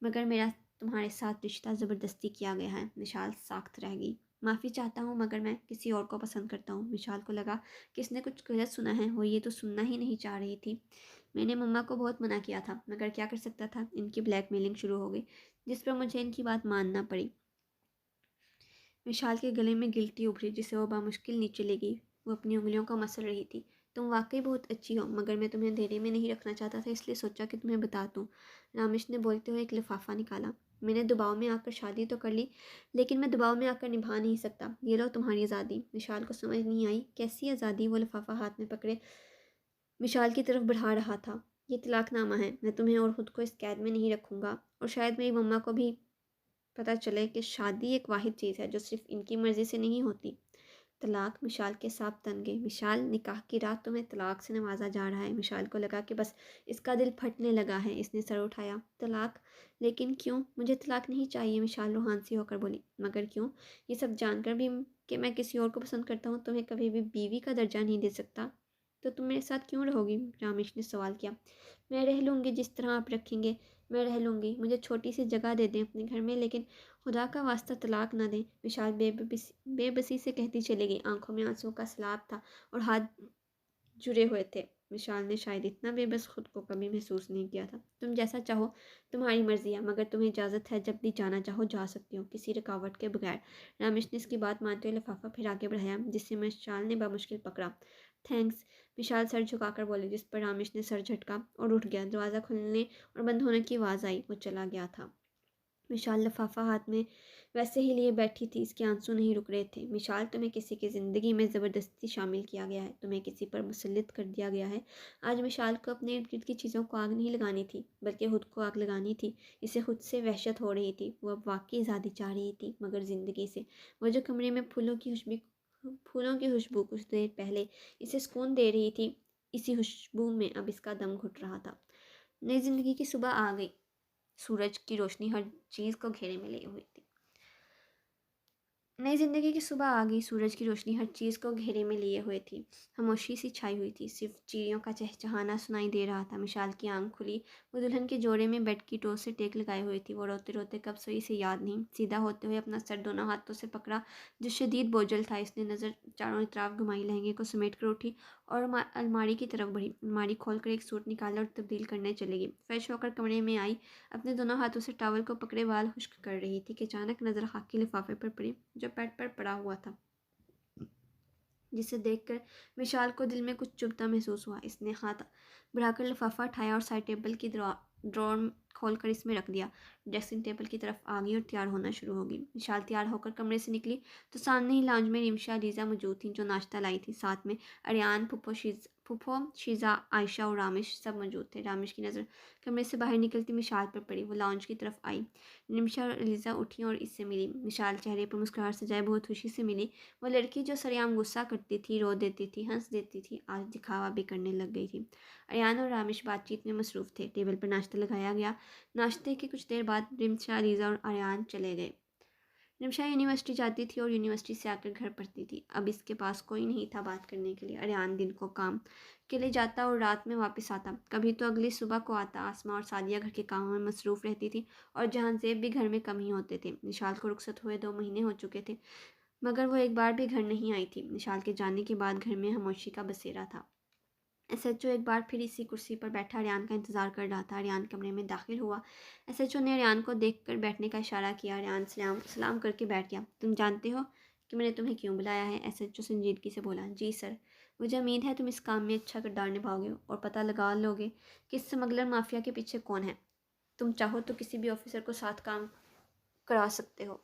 Speaker 1: मगर मेरा तुम्हारे साथ रिश्ता ज़बरदस्ती किया गया है। विशाल साख्त रह गई। माफ़ी चाहता हूँ, मगर मैं किसी और को पसंद करता हूँ। विशाल को लगा कि इसने कुछ गलत सुना है। वो ये तो सुनना ही नहीं चाह रही थी। मैंने मम्मा को बहुत मना किया था, मगर क्या कर सकता था। इनकी ब्लैकमेलिंग शुरू हो गई, जिस पर मुझे इनकी बात मानना पड़ी। विशाल के गले में गिल्टी उभरी, जिसे वो बामुश्किल नीचे ले गई। वो अपनी उंगलियों को मसल रही थी। तुम वाकई बहुत अच्छी हो, मगर मैं तुम्हें अंधेरे में नहीं रखना चाहता था, इसलिए सोचा कि तुम्हें बता दूँ। रामेश ने बोलते हुए एक लिफाफा निकाला। मैंने दबाव में आकर शादी तो कर ली, लेकिन मैं दबाव में आकर निभा नहीं सकता। ये लो तुम्हारी आज़ादी। विशाल को समझ नहीं आई कैसी आज़ादी। वो लिफाफा हाथ में पकड़े विशाल की तरफ बढ़ा रहा था। ये तलाकनामा है। मैं तुम्हें और ख़ुद को इस कैद में नहीं रखूँगा, और शायद मेरी मम्मा को भी पता चले कि शादी एक वाहिद चीज़ है जो सिर्फ इनकी मर्ज़ी से नहीं होती। तलाक। विशाल के साथ तन गए। विशाल, निकाह की रात तुम्हें तलाक से नवाजा जा रहा है। विशाल को लगा कि बस इसका दिल फटने लगा है। इसने सर उठाया। तलाक? लेकिन क्यों? मुझे तलाक नहीं चाहिए। विशाल रूहान सी होकर बोली। मगर क्यों? ये सब जानकर भी कि मैं किसी और को पसंद करता हूँ, तुम्हें कभी भी बीवी का दर्जा नहीं दे सकता, तो तुम मेरे साथ क्यों रहोगी? रामेश ने सवाल किया। मैं रह लूँगी जिस तरह आप रखेंगे। मैं रह लूँगी। मुझे छोटी सी जगह दे दें अपने घर में, लेकिन खुदा का वास्ता तलाक ना दें। विशाल बेबसी से कहती चली गई। आंखों में आंसुओं का सैलाब था और हाथ जुड़े हुए थे। विशाल ने शायद इतना बेबस खुद को कभी महसूस नहीं किया था। तुम जैसा चाहो, तुम्हारी मर्जी है, मगर तुम्हें इजाज़त है, जब भी जाना चाहो जा सकती हो, किसी रुकावट के बगैर। रमेश ने इसकी बात मानते हुए लिफाफा फिर आगे बढ़ाया, जिससे विशाल ने बामुश्किल पकड़ा। थैंक्स। विशाल सर झुकाकर बोले, जिस पर रामेश ने सर झटका और उठ गया। दरवाज़ा खुलने और बंद होने की आवाज़ आई। वो चला गया था। विशाल लिफाफा हाथ में वैसे ही लिए बैठी थी। इसके आंसू नहीं रुक रहे थे। विशाल, तुम्हें किसी की ज़िंदगी में ज़बरदस्ती शामिल किया गया है। तुम्हें किसी पर मुसल्लित कर दिया गया है। आज विशाल को अपने इर्द गिर्द की चीज़ों को आग नहीं लगानी थी, बल्कि खुद को आग लगानी थी। इसे खुद से वहशत हो रही थी। वो अब वाकई आज़ादी चाह रही थी, मगर ज़िंदगी से। वो जो कमरे में फूलों की खुशबू कुछ देर पहले इसे सुकून दे रही थी, इसी खुशबू में अब इसका दम घुट रहा था। नई ज़िंदगी की सुबह आ गई। सूरज की रोशनी हर चीज़ को घेरे में लिए हुई थी। नई ज़िंदगी की सुबह आ गई। सूरज की रोशनी हर चीज़ को घेरे में लिए हुए थी। खामोशी सी छाई हुई थी। सिर्फ चिड़ियों का चहचहाना सुनाई दे रहा था। विशाल की आंख खुली। वो दुल्हन के जोड़े में बेड की टो से टेक लगाए हुई थी। वो रोते रोते कब सोई इसे याद नहीं। सीधा होते हुए अपना सर दोनों हाथों से पकड़ा, जो शदीद बोझल था। इसने नज़र चारों तरफ घुमाई, लहंगे को समेट कर उठी और अलमारी की तरफ बढ़ी। अलमारी खोलकर एक सूट निकाला और तब्दील करने चली गई। फ्रेश होकर कमरे में आई। अपने दोनों हाथों से टॉवल को पकड़े बाल खुश्क कर रही थी कि अचानक नज़र खाकी लिफाफे पर पड़ी, जो बेड पर पड़ा हुआ था, जिसे देखकर विशाल को दिल में कुछ चुभता महसूस हुआ। इसने हाथ बढ़ाकर लिफाफा उठाया और साइड टेबल की ड्रॉर खोलकर इसमें रख दिया। ड्रेसिंग टेबल की तरफ आ गई और तैयार होना शुरू हो गई। विशाल तैयार होकर कमरे से निकली तो सामने ही लाउंज में रिमशा लीजा मौजूद थी, जो नाश्ता लाई थी। साथ में अरियान, फुफो, शीज़ा, आयशा और रामिश सब मौजूद थे। रामिश की नज़र कमरे से बाहर निकलती विशाल पर पड़ी। वो लाउंज की तरफ आई। निमिषा और लीजा उठी और इससे मिली। विशाल चेहरे पर मुस्कुराहट सजाए बहुत खुशी से मिली। वो लड़की जो सरेआम गुस्सा करती थी, रो देती थी, हंस देती थी, आज दिखावा भी करने लग गई थी। अरियान और रामिश बातचीत में मसरूफ़ थे। टेबल पर नाश्ता लगाया गया। नाश्ते के कुछ देर बाद रिमशा, लीजा और अरियान चले गए। रिमशा यूनिवर्सिटी जाती थी और यूनिवर्सिटी से आकर घर पढ़ती थी। अब इसके पास कोई नहीं था बात करने के लिए। अरियान दिन को काम के लिए जाता और रात में वापस आता। कभी तो अगली सुबह को आता। आसमा और सादिया घर के कामों में मसरूफ़ रहती थी और जहांज़ेब भी घर में कम ही होते थे। निशाल को रुखसत हुए 2 महीने हो चुके थे, मगर वो एक बार भी घर नहीं आई थी। निशाल के जाने के बाद घर में खामोशी का बसेरा था। एसएचओ एक बार फिर इसी कुर्सी पर बैठा अरियान का इंतज़ार कर रहा था। अरियान कमरे में दाखिल हुआ। एसएचओ ने अरियान को देखकर बैठने का इशारा किया। अरियान सलाम करके बैठ गया। तुम जानते हो कि मैंने तुम्हें क्यों बुलाया है। एसएचओ संजीदगी से बोला, जी सर, मुझे उम्मीद है तुम इस काम में अच्छा किरदार निभाओगे और पता लगा लोगे कि इस स्मगलर माफिया के पीछे कौन है। तुम चाहो तो किसी भी ऑफिसर को साथ काम करा सकते हो।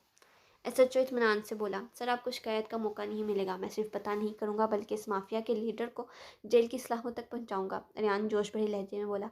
Speaker 1: एसएचओ इत्मीनान से बोला, सर आपको शिकायत का मौका नहीं मिलेगा। मैं सिर्फ पता नहीं करूंगा बल्कि इस माफिया के लीडर को जेल की सलाखों तक पहुंचाऊंगा। रेयान जोश भरे लहजे में बोला,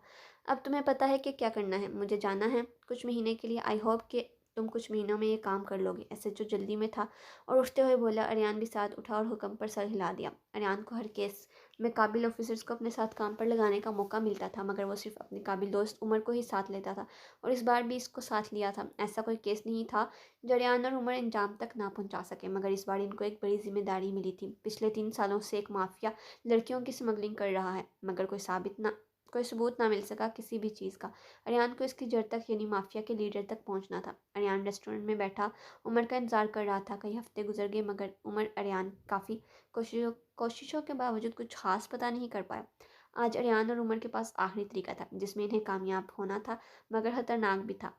Speaker 1: अब तुम्हें पता है कि क्या करना है। मुझे जाना है कुछ महीने के लिए। आई होप कि तुम कुछ महीनों में ये काम कर लोगे। एसएचओ जल्दी में था और उठते हुए बोला। अरियान भी साथ उठा और हुक्म पर सर हिला दिया। अरियान को हर केस में काबिल ऑफिसर्स को अपने साथ काम पर लगाने का मौका मिलता था, मगर वो सिर्फ अपने काबिल दोस्त उमर को ही साथ लेता था, और इस बार भी इसको साथ लिया था। ऐसा कोई केस नहीं था जो अरियान और उमर अंजाम तक ना पहुंचा सके, मगर इस बार इनको एक बड़ी जिम्मेदारी मिली थी। पिछले 3 सालों से एक माफिया लड़कियों की स्मगलिंग कर रहा है, मगर कोई सबूत ना मिल सका किसी भी चीज़ का। अरियान को इसकी जड़ तक यानी माफिया के लीडर तक पहुंचना था। अरियान रेस्टोरेंट में बैठा उमर का इंतजार कर रहा था। कई हफ्ते गुजर गए, मगर उमर अरियान काफ़ी कोशिशों के बावजूद कुछ खास पता नहीं कर पाया। आज अरियान और उमर के पास आखिरी तरीका था जिसमें इन्हें कामयाब होना था, मगर खतरनाक भी था।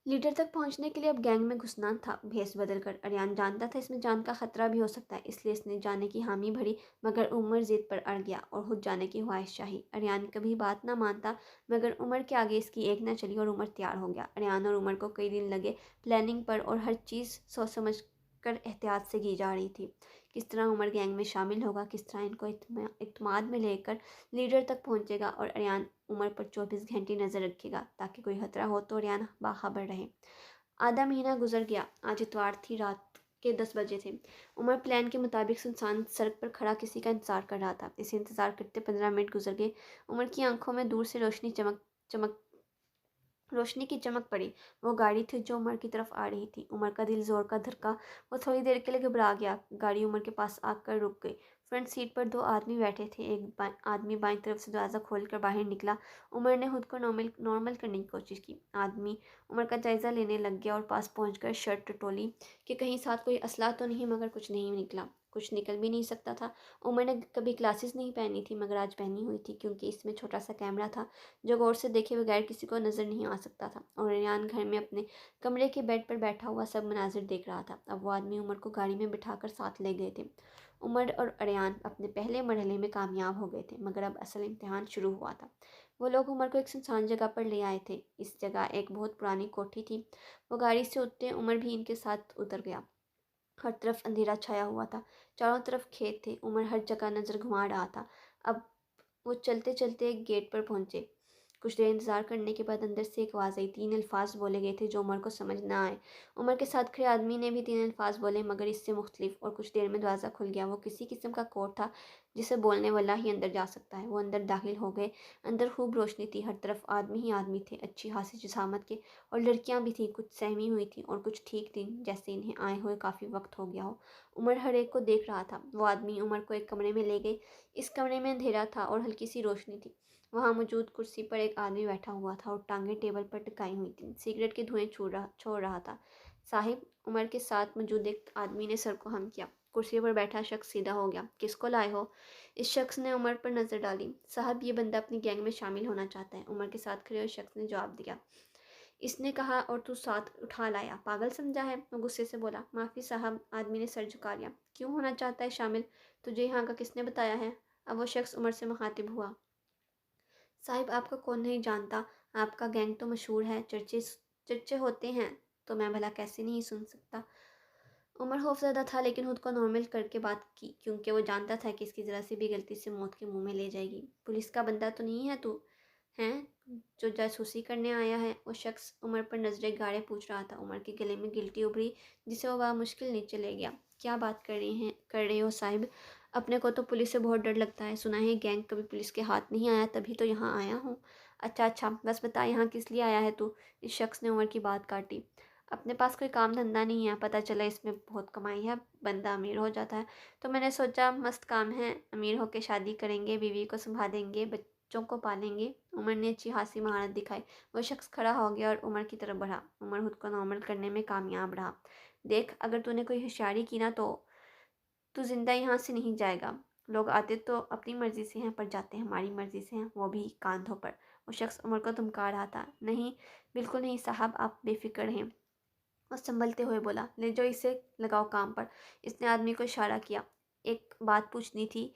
Speaker 1: लीडर तक पहुंचने के लिए अब गैंग में घुसना था, भेस बदल कर। अरियान जानता था इसमें जान का खतरा भी हो सकता है, इसलिए इसने जाने की हामी भरी, मगर उमर जिद पर अड़ गया और खुद जाने की ख्वाहिश चाही। अरियान कभी बात ना मानता, मगर उमर के आगे इसकी एक न चली और उमर तैयार हो गया। अरियान और उमर को कई दिन लगे प्लानिंग पर, और हर चीज़ सोच समझ कर एहतियात से की जा रही थी। किस तरह उमर गैंग में शामिल होगा, किस तरह इनको इत्मीनान में लेकर लीडर तक पहुंचेगा, और अरियान उमर पर 24 घंटे नज़र रखेगा ताकि कोई खतरा हो तो अरियान बाखबर रहे। आधा महीना गुजर गया। आज इतवार थी, रात के 10 बजे थे। उमर प्लान के मुताबिक सुनसान सड़क पर खड़ा किसी का इंतजार कर रहा था। इसे इंतजार करते 15 मिनट गुजर गए। उमर की आंखों में दूर से रोशनी की चमक पड़ी। वो गाड़ी थी जो उमर की तरफ आ रही थी। उमर का दिल जोर का धड़का। वो थोड़ी देर के लिए घबरा गया। गाड़ी उमर के पास आकर रुक गई। फ्रंट सीट पर 2 आदमी बैठे थे। एक आदमी बाईं तरफ से दरवाज़ा खोलकर बाहर निकला। उमर ने खुद को नॉर्मल करने की कोशिश की। आदमी उमर का जायज़ा लेने लग गया और पास पहुंचकर शर्ट टटोली कि कहीं साथ कोई असला तो नहीं, मगर कुछ नहीं निकला। कुछ निकल भी नहीं सकता था। उमर ने कभी ग्लासेस नहीं पहनी थी, मगर आज पहनी हुई थी क्योंकि इसमें छोटा सा कैमरा था जो गौर से देखे बगैर किसी को नज़र नहीं आ सकता था। और रेयान घर में अपने कमरे के बेड पर बैठा हुआ सब मनाजिर देख रहा था। अब वो आदमी उमर को गाड़ी में बिठाकर साथ ले गए थे। उमर और अरियान अपने पहले मरहले में कामयाब हो गए थे, मगर अब असल इम्तिहान शुरू हुआ था। वो लोग उमर को एक सुनसान जगह पर ले आए थे। इस जगह एक बहुत पुरानी कोठी थी। वो गाड़ी से उतरे, उमर भी इनके साथ उतर गया। हर तरफ अंधेरा छाया हुआ था। चारों तरफ खेत थे। उमर हर जगह नज़र घुमा रहा था। अब वो चलते चलते एक गेट पर पहुंचे। कुछ देर इंतजार करने के बाद अंदर से एक आवाज़ आई। 3 अल्फाज बोले गए थे जो उमर को समझ ना आए। उमर के साथ खड़े आदमी ने भी 3 अल्फाज बोले, मगर इससे मुख्तलिफ, और कुछ देर में दरवाज़ा खुल गया। वो किसी किस्म का कोड था जिसे बोलने वाला ही अंदर जा सकता है। वो अंदर दाखिल हो गए। अंदर खूब रोशनी थी। हर तरफ आदमी ही आदमी थे, अच्छी खासी जिसामत के, और लड़कियां भी थी। कुछ सहमी हुई थी और कुछ ठीक थी, जैसे इन्हें आए हुए काफ़ी वक्त हो गया हो। उमर हर एक को देख रहा था। वो आदमी उमर को एक कमरे में ले गए। इस कमरे में अंधेरा था और हल्की सी रोशनी थी। वहाँ मौजूद कुर्सी पर एक आदमी बैठा हुआ था और टांगें टेबल पर टिकाई हुई थी। सिगरेट के धुएं छोड़ रहा था। साहिब, उमर के साथ मौजूद एक आदमी ने सर को हम किया। कुर्सी पर बैठा शख्स सीधा हो गया। किसको लाए हो? इस शख्स ने उमर पर नज़र डाली। साहब, ये बंदा अपनी गैंग में शामिल होना चाहता है, उमर के साथ खड़े हुए शख्स ने जवाब दिया। इसने कहा, और तू साथ उठा लाया, पागल समझा है? वो गुस्से से बोला। माफ़ी साहब, आदमी ने सर झुका लिया। क्यों होना चाहता है शामिल? तुझे यहाँ का किसने बताया है? अब वो शख्स उमर से मुखातिब हुआ। साहिब, आपका कौन नहीं जानता? आपका गैंग तो मशहूर है, चर्चे चर्चे होते हैं, तो मैं भला कैसे नहीं सुन सकता। उमर खौफज़दा था, लेकिन खुद को नॉर्मल करके बात की, क्योंकि वो जानता था कि इसकी ज़रा सी भी गलती से मौत के मुंह में ले जाएगी। पुलिस का बंदा तो नहीं है तू, हैं जो जासूसी करने आया है? वो शख्स उमर पर नजरें गाड़े पूछ रहा था। उमर के गले में गिल्टी उभरी, जिसे वो मुश्किल नीचे ले गया। क्या बात कर रहे हो साहिब? अपने को तो पुलिस से बहुत डर लगता है। सुना है गैंग कभी पुलिस के हाथ नहीं आया, तभी तो यहाँ आया हूँ। अच्छा अच्छा, बस बता यहाँ किस लिए आया है तू? इस शख्स ने उमर की बात काटी। अपने पास कोई काम धंधा नहीं है, पता चला इसमें बहुत कमाई है, बंदा अमीर हो जाता है, तो मैंने सोचा मस्त काम है, अमीर होके शादी करेंगे, बीवी को संभालेंगे, बच्चों को पालेंगे। उमर ने अच्छी खासी महारत दिखाई। वो शख्स खड़ा हो गया और उमर की तरफ बढ़ा। उमर खुद को नॉर्मल करने में कामयाब रहा। देख, अगर तूने कोई होशियारी की ना तो तू जिंदा यहाँ से नहीं जाएगा। लोग आते तो अपनी मर्जी से हैं, पर जाते हमारी मर्जी से हैं, वो भी कांधों पर। वो शख्स उमर को धमका रहा था। नहीं, बिल्कुल नहीं साहब, आप बेफिक्र हैं। और संभलते हुए बोला, ले जाओ इसे, लगाओ काम पर। इसने आदमी को इशारा किया। एक बात पूछनी थी।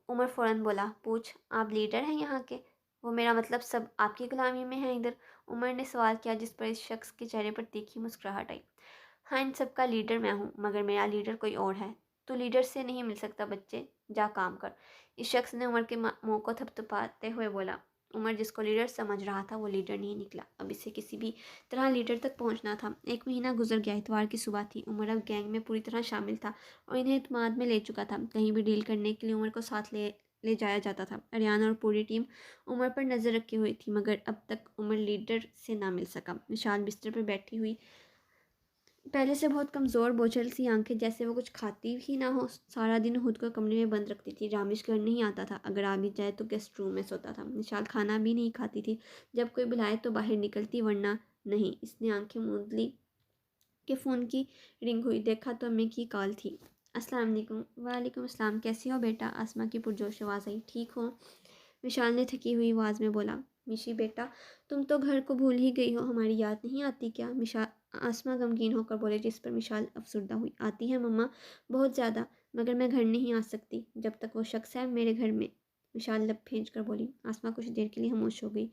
Speaker 1: उमर फ़ौरन बोला, पूछ, आप लीडर हैं यहाँ के? वो मेरा मतलब सब आपकी गुलामी में है इधर? उमर ने सवाल किया, जिस पर इस शख्स के चेहरे पर तीखी मुस्कुराहट आई। हाँ, इन सब का लीडर मैं हूँ, मगर मेरा लीडर कोई और है। तू लीडर से नहीं मिल सकता बच्चे, जा काम कर। इस शख्स ने उमर के मुंह को थपथपाते हुए बोला। उमर जिसको लीडर समझ रहा था वो लीडर नहीं निकला। अब इसे किसी भी तरह लीडर तक पहुंचना था। 1 महीना गुजर गया। इतवार की सुबह थी। उमर अब गैंग में पूरी तरह शामिल था और इन्हें इत्मीनान में ले चुका था। कहीं भी डील करने के लिए उमर को साथ ले जाया जाता था। अरियान और पूरी टीम उमर पर नज़र रखी हुई थी, मगर अब तक उमर लीडर से ना मिल सका। विशाल बिस्तर पर बैठी हुई, पहले से बहुत कमज़ोर, बोझल सी आंखें, जैसे वो कुछ खाती ही ना हो। सारा दिन खुद को कमरे में बंद रखती थी। रामिश घर नहीं आता था, अगर आ भी जाए तो गेस्ट रूम में सोता था। निशाल खाना भी नहीं खाती थी। जब कोई बुलाए तो बाहर निकलती, वरना नहीं। इसने आंखें मूंद ली कि फ़ोन की रिंग हुई। देखा तो अम्मी की कॉल थी। अस्सलाम वालेकुम। वालेकुम अस्सलाम। कैसी हो बेटा? आसमा की पुरजोश आवाज़ आई। ठीक हो? विशाल ने थकी हुई आवाज़ में बोला। मिशी बेटा, तुम तो घर को भूल ही गई हो, हमारी याद नहीं आती क्या? मिशा आसमा गमगीन होकर बोले, जिस पर मिशाल अफसरदा हुई। आती है मम्मा, बहुत ज़्यादा, मगर मैं घर नहीं आ सकती जब तक वो शख्स है मेरे घर में। विशाल लब भेज कर बोली। आसमा कुछ देर के लिए खामोश हो गई।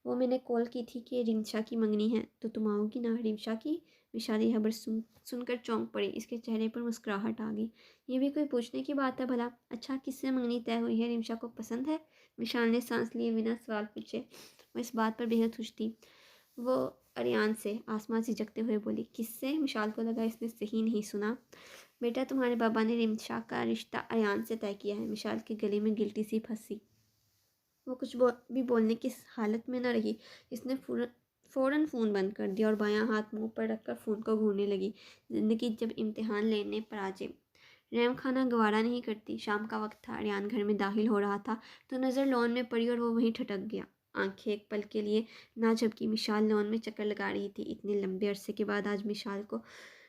Speaker 1: वो मैंने कॉल की थी कि रिमशा की मंगनी है, तो तुम आओगी ना? रिमशा की? विशाल यह खबर सुनकर चौंक पड़ी। इसके चेहरे पर मुस्कुराहट आ गई। ये भी कोई पूछने की बात है भला? अच्छा, किससे मंगनी तय हुई है? रिमशा को पसंद है? विशाल ने सांस लिए बिना सवाल पूछे। वो इस बात पर बेहद खुश थी। वो अरियान से। आसमा झिझकते हुए बोली, किससे? विशाल को लगा इसने सही नहीं सुना। बेटा, तुम्हारे बाबा ने रिमशा का रिश्ता अरियान से तय किया है। विशाल के गले में गिल्टी सी फंसी। वो कुछ भी बोलने की हालत में न रही। इसने फ़ौरन फ़ोन बंद कर दिया और बायां हाथ मुंह पर रखकर फ़ोन को घूरने लगी। ज़िंदगी जब इम्तिहान लेने पर आ जाए, रैम खाना गवारा नहीं करती। शाम का वक्त था। अरियान घर में दाखिल हो रहा था तो नज़र लॉन में पड़ी और वो वहीं ठटक गया। आंखें एक पल के लिए ना झपकी। मिशाल लॉन में चक्कर लगा रही थी। इतने लंबे अरसे के बाद आज मिशाल को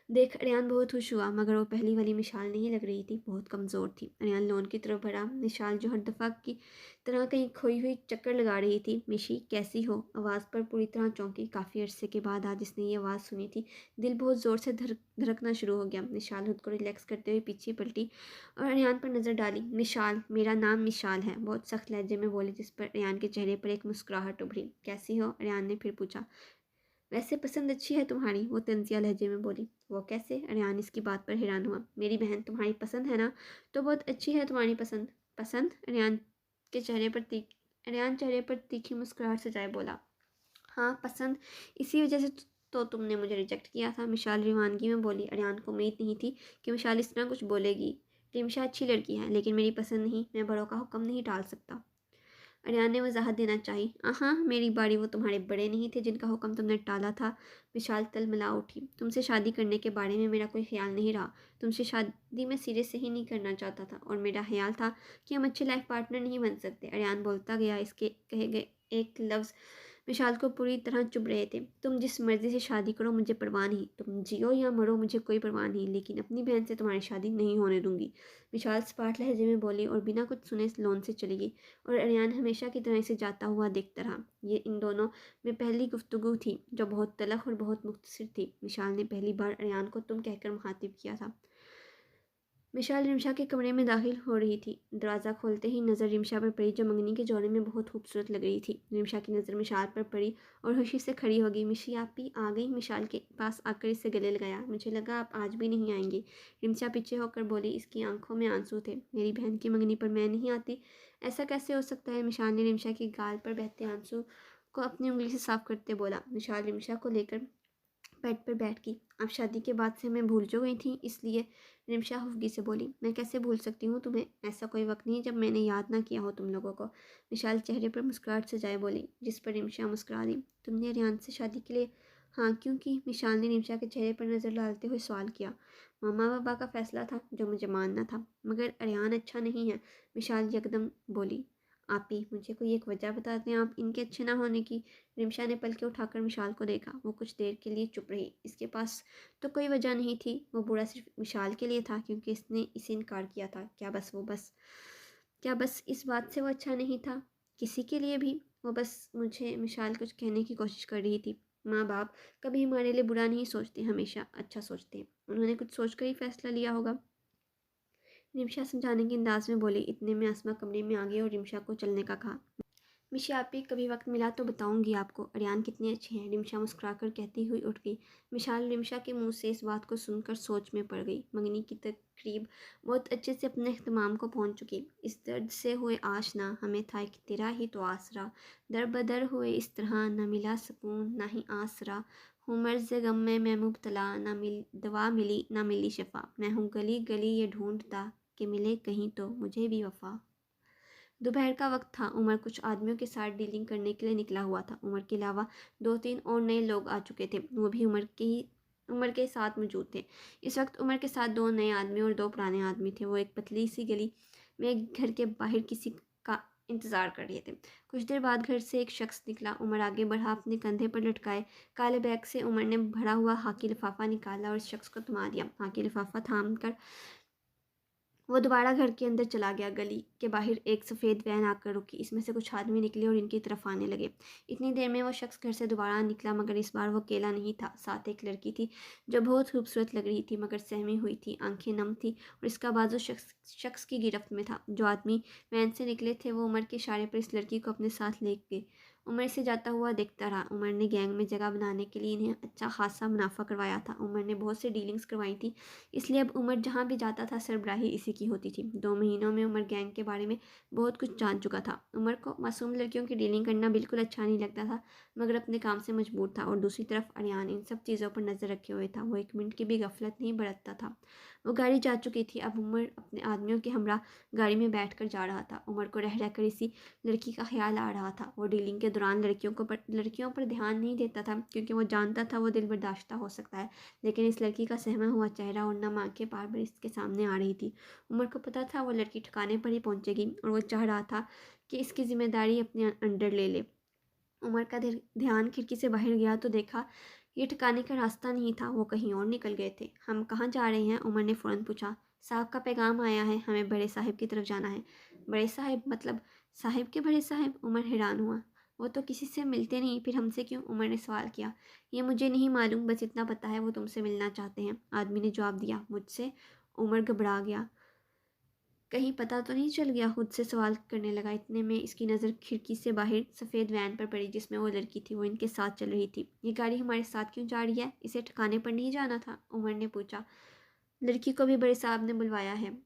Speaker 1: देख अरियान बहुत खुश हुआ, मगर वो पहली वाली मिशाल नहीं लग रही थी। बहुत कमज़ोर थी। अरियान लॉन की तरफ बढ़ा। मिशाल जो हर दफ़ा की तरह कहीं खोई हुई चक्कर लगा रही थी। मिशी, कैसी हो? आवाज़ पर पूरी तरह चौंकी। काफ़ी अरसे के बाद आज इसने ये आवाज़ सुनी थी। दिल बहुत ज़ोर से धड़कना शुरू हो गया। मिशाल खुद को रिलैक्स करते हुए पीछे पलटी और अरियान पर नज़र डाली। मिशाल, मेरा नाम मिशाल है, बहुत सख्त लहजे में बोली, जिस पर अरियान के चेहरे पर एक मुस्कुराहट उभरी। कैसी हो? अरियान ने फिर पूछा। वैसे पसंद अच्छी है तुम्हारी, वो तंजिया लहजे में बोली। वो कैसे? अरियान इसकी बात पर हैरान हुआ। मेरी बहन तुम्हारी पसंद है ना, तो बहुत अच्छी है तुम्हारी पसंद। पसंद? के चेहरे पर अरियान चेहरे पर तीखी मुस्कुराहट सजाए बोला, हाँ पसंद, इसी वजह से तो तुमने मुझे रिजेक्ट किया था। मिशाल रवानगी में बोली। अरियान को उम्मीद नहीं थी कि मिशाल इस तरह कुछ बोलेगी। रिमशा अच्छी लड़की है, लेकिन मेरी पसंद नहीं। मैं बड़ों का हुक्म नहीं टाल सकता। अरियान ने वजाहत देना चाही। हाँ, मेरी बारी, वो तुम्हारे बड़े नहीं थे जिनका हुक्म तुमने टाला था। विशाल तलमला उठी। तुमसे शादी करने के बारे में मेरा कोई ख्याल नहीं रहा। तुमसे शादी मैं सिरे से ही नहीं करना चाहता था, और मेरा ख्याल था कि हम अच्छे लाइफ पार्टनर नहीं बन सकते। अरियान बोलता गया। इसके कहे गए एक लफ्ज़ विशाल को पूरी तरह चुभ रहे थे। तुम जिस मर्जी से शादी करो, मुझे परवाह नहीं। तुम जियो या मरो, मुझे कोई परवाह नहीं, लेकिन अपनी बहन से तुम्हारी शादी नहीं होने दूंगी। विशाल सपाट लहजे में बोली और बिना कुछ सुने लोन से चली गई। और अरियान हमेशा की तरह इसे जाता हुआ देखता रहा। ये इन दोनों में पहली गुफ्तगू थी जो बहुत तलख और बहुत मुख्तसर थी। विशाल ने पहली बार अरियान को तुम कहकर मुखातिब किया था। विशाल रिमशा के कमरे में दाखिल हो रही थी। दरवाज़ा खोलते ही नज़र रिमशा पर पड़ी, जो मंगनी के जोड़े में बहुत खूबसूरत लग रही थी। रिमशा की नज़र मिशाल पर पड़ी और खुशी से खड़ी हो गई। मिशी, आप भी आ गई? मिशाल के पास आकर इसे गले लगाया। मुझे लगा आप आज भी नहीं आएंगी। रिमशा पीछे होकर बोली। इसकी आंखों में आंसू थे। मेरी बहन की मंगनी पर मैं नहीं आती? ऐसा कैसे हो सकता है? मिशाल ने रिमशा की गाल पर बहते आंसू को अपनी उंगली से साफ करते बोला। मिशाल रिमशा को लेकर बेड पर बैठ गई। अब शादी के बाद से मैं भूल जो गई थी, इसलिए रिमशा हुफ्गी से बोली। मैं कैसे भूल सकती हूँ तुम्हें? ऐसा कोई वक्त नहीं जब मैंने याद ना किया हो तुम लोगों को। विशाल चेहरे पर मुस्कुराहट सजाए बोली, जिस पर रिमशा मुस्कुरा दी। तुमने रियान से शादी के लिए हाँ क्यों की? विशाल ने रिमशा के चेहरे पर नज़र डालते हुए सवाल किया। मामा बाबा का फैसला था जो मुझे मानना था, मगर अरियान अच्छा नहीं है। विशाल यकदम बोली। आप ही मुझे कोई एक वजह बता दें आप इनके अच्छे ना होने की। रिमशा ने पलके उठाकर विशाल को देखा। वो कुछ देर के लिए चुप रही। इसके पास तो कोई वजह नहीं थी। वो बुरा सिर्फ विशाल के लिए था, क्योंकि इसने इसे इनकार किया था। क्या बस इस बात से वो अच्छा नहीं था? किसी के लिए भी? वो बस मुझे विशाल कुछ कहने की कोशिश कर रही थी। माँ बाप कभी हमारे लिए बुरा नहीं सोचते, हमेशा अच्छा सोचते हैं। उन्होंने कुछ सोचकर ही फैसला लिया होगा। रिमशा समझाने के अंदाज में बोली। इतने में आसमा कमरे में आ गई और रिमशा को चलने का कहा। मिशा आप ही कभी वक्त मिला तो बताऊंगी आपको अरियान कितनी अच्छी है, रिमशा मुस्कुराकर कहती हुई उठ गई। मिशाल रिमशा के मुंह से इस बात को सुनकर सोच में पड़ गई। मंगनी की तकरीब बहुत अच्छे से अपने इख्तिमाम को पहुंच चुकी। इस दर्द से हुए आशना हमें था कि तेरा ही तो आसरा, दर बदर हुए इस तरह न मिला सुकून ना ही आसरा, हूँ मर्ज़ गम में मैं मुब्तला, ना मिल दवा मिली ना मिली शफा, मैं हूँ गली गली ये ढूंढता कि मिले कहीं तो मुझे भी वफा। दोपहर का वक्त था। उमर कुछ आदमियों के साथ डीलिंग करने के लिए निकला हुआ था। उमर के अलावा 2-3 और नए लोग आ चुके थे, वो भी उमर के साथ मौजूद थे। इस वक्त उमर के साथ 2 नए आदमी और 2 पुराने आदमी थे। वो एक पतली सी गली में एक घर के बाहर किसी का इंतज़ार कर रहे थे। कुछ देर बाद घर से एक शख्स निकला। उमर आगे बढ़ा, अपने कंधे पर लटकाए काले बैग से उमर ने भरा हुआ हाकी लिफाफा निकाला और इस शख्स को थमा दिया। हाकी लिफाफा थाम कर वो दोबारा घर के अंदर चला गया। गली के बाहर एक सफ़ेद वैन आकर रुकी। इसमें से कुछ आदमी निकले और इनकी तरफ आने लगे। इतनी देर में वो शख्स घर से दोबारा निकला, मगर इस बार वो अकेला नहीं था। साथ एक लड़की थी जो बहुत खूबसूरत लग रही थी, मगर सहमी हुई थी, आंखें नम थी और इसका बाजू शख्स की गिरफ्त में था। जो आदमी वैन से निकले थे वो उमर के इशारे पर इस लड़की को अपने साथ ले गए। उमर इसे जाता हुआ देखता रहा। उमर ने गैंग में जगह बनाने के लिए इन्हें अच्छा खासा मुनाफा करवाया था। उमर ने बहुत सी डीलिंग्स करवाई थी, इसलिए अब उमर जहाँ भी जाता था सरबराही इसी की होती थी। 2 महीनों में उमर गैंग के बारे में बहुत कुछ जान चुका था। उमर को मासूम लड़कियों की डीलिंग करना बिल्कुल अच्छा नहीं लगता था, मगर अपने काम से मजबूर था। और दूसरी तरफ अरियान इन सब चीज़ों पर नज़र रखे हुए था। वो 1 मिनट की भी गफलत नहीं बरतता था। वो गाड़ी जा चुकी थी। अब उमर अपने आदमियों के हमरा गाड़ी में बैठ कर जा रहा था। उमर को रह रहकर इसी लड़की का ख्याल आ रहा था। वो डीलिंग के दौरान लड़कियों पर ध्यान नहीं देता था, क्योंकि वो जानता था वो दिल बर्दाश्त हो सकता है, लेकिन इस लड़की का सहमा हुआ चेहरा और नम आंखें बार बार इसके सामने आ रही थी। उमर को पता था वो लड़की ठिकाने पर ही पहुंचेगी और वो चाह रहा था कि इसकी जिम्मेदारी अपने अंडर ले ले। उमर का ध्यान खिड़की से बाहर गया तो देखा ये ठिकाने का रास्ता नहीं था, वो कहीं और निकल गए थे। हम कहाँ जा रहे हैं? उमर ने फ़ौरन पूछा। साहब का पैगाम आया है, हमें बड़े साहिब की तरफ जाना है। बड़े साहिब मतलब साहिब के बड़े साहिब? उमर हैरान हुआ। वो तो किसी से मिलते नहीं, फिर हमसे क्यों? उमर ने सवाल किया। ये मुझे नहीं मालूम, बस इतना पता है वो तुमसे मिलना चाहते हैं, आदमी ने जवाब दिया। मुझसे? उमर घबरा गया। कहीं पता तो नहीं चल गया? खुद से सवाल करने लगा। इतने में इसकी नज़र खिड़की से बाहर सफ़ेद वैन पर पड़ी, जिसमें वो लड़की थी। वो इनके साथ चल रही थी। ये गाड़ी हमारे साथ क्यों जा रही है? इसे ठिकाने पर नहीं जाना था? उमर ने पूछा। लड़की को भी बड़े साहब ने बुलवाया है,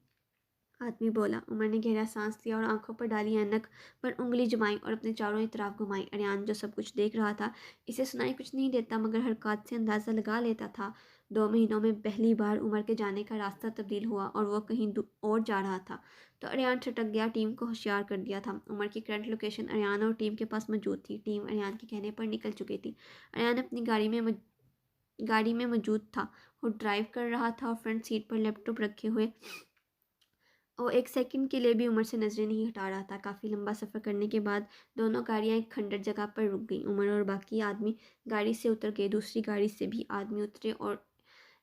Speaker 1: आदमी बोला। उमर ने गहरा सांस लिया और आंखों पर डाली ऐनक पर उंगली जमाई और अपने चारों तरफ घुमाई। अरियान जो सब कुछ देख रहा था, इसे सुनाई कुछ नहीं देता, मगर हरकत से अंदाज़ा लगा लेता था। 2 महीनों में पहली बार उमर के जाने का रास्ता तब्दील हुआ और वह कहीं और जा रहा था, तो अरियान छटक गया। टीम को होशियार कर दिया था। उमर की करंट लोकेशन अरियान और टीम के पास मौजूद थी। टीम अरियान के कहने पर निकल चुकी थी। अरियान अपनी गाड़ी में मौजूद था। वो ड्राइव कर रहा था और फ्रंट सीट पर लैपटॉप रखे हुए वो एक सेकंड के लिए भी उमर से नज़रें नहीं हटा रहा था। काफ़ी लंबा सफ़र करने के बाद दोनों गाड़ियाँ एक खंडर जगह पर रुक गईं। उमर और बाकी आदमी गाड़ी से उतर गए। दूसरी गाड़ी से भी आदमी उतरे और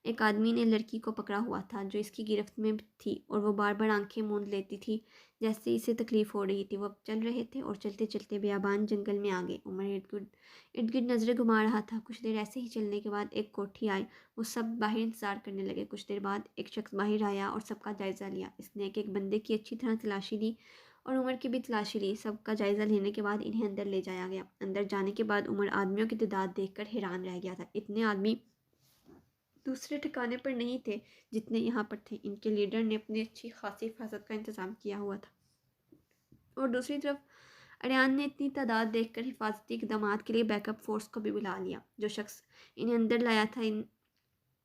Speaker 1: एक आदमी ने लड़की को पकड़ा हुआ था, जो इसकी गिरफ्त में थी, और वो बार बार आंखें मूंद लेती थी जैसे इसे तकलीफ़ हो रही थी। वो अब चल रहे थे और चलते चलते बेयाबान जंगल में आ गए। उमर इर्द गिर्द नज़रें घुमा रहा था। कुछ देर ऐसे ही चलने के बाद एक कोठी आई। वो सब बाहर इंतज़ार करने लगे। कुछ देर बाद एक शख्स बाहर आया और सबका जायज़ा लिया। इसने एक एक बंदे की अच्छी तरह तलाशी ली और उमर की भी तलाशी ली। सबका जायज़ा लेने के बाद इन्हें अंदर ले जाया गया। अंदर जाने के बाद उमर आदमियों की तादाद देखकर हैरान रह गया था। इतने आदमी दूसरे ठिकाने पर नहीं थे जितने यहाँ पर थे। इनके लीडर ने अपनी अच्छी खासी हिफाजत का इंतज़ाम किया हुआ था। और दूसरी तरफ अरियान ने इतनी तादाद देखकर हिफाजती इकदाम के लिए बैकअप फोर्स को भी बुला लिया। जो शख्स इन्हें अंदर लाया था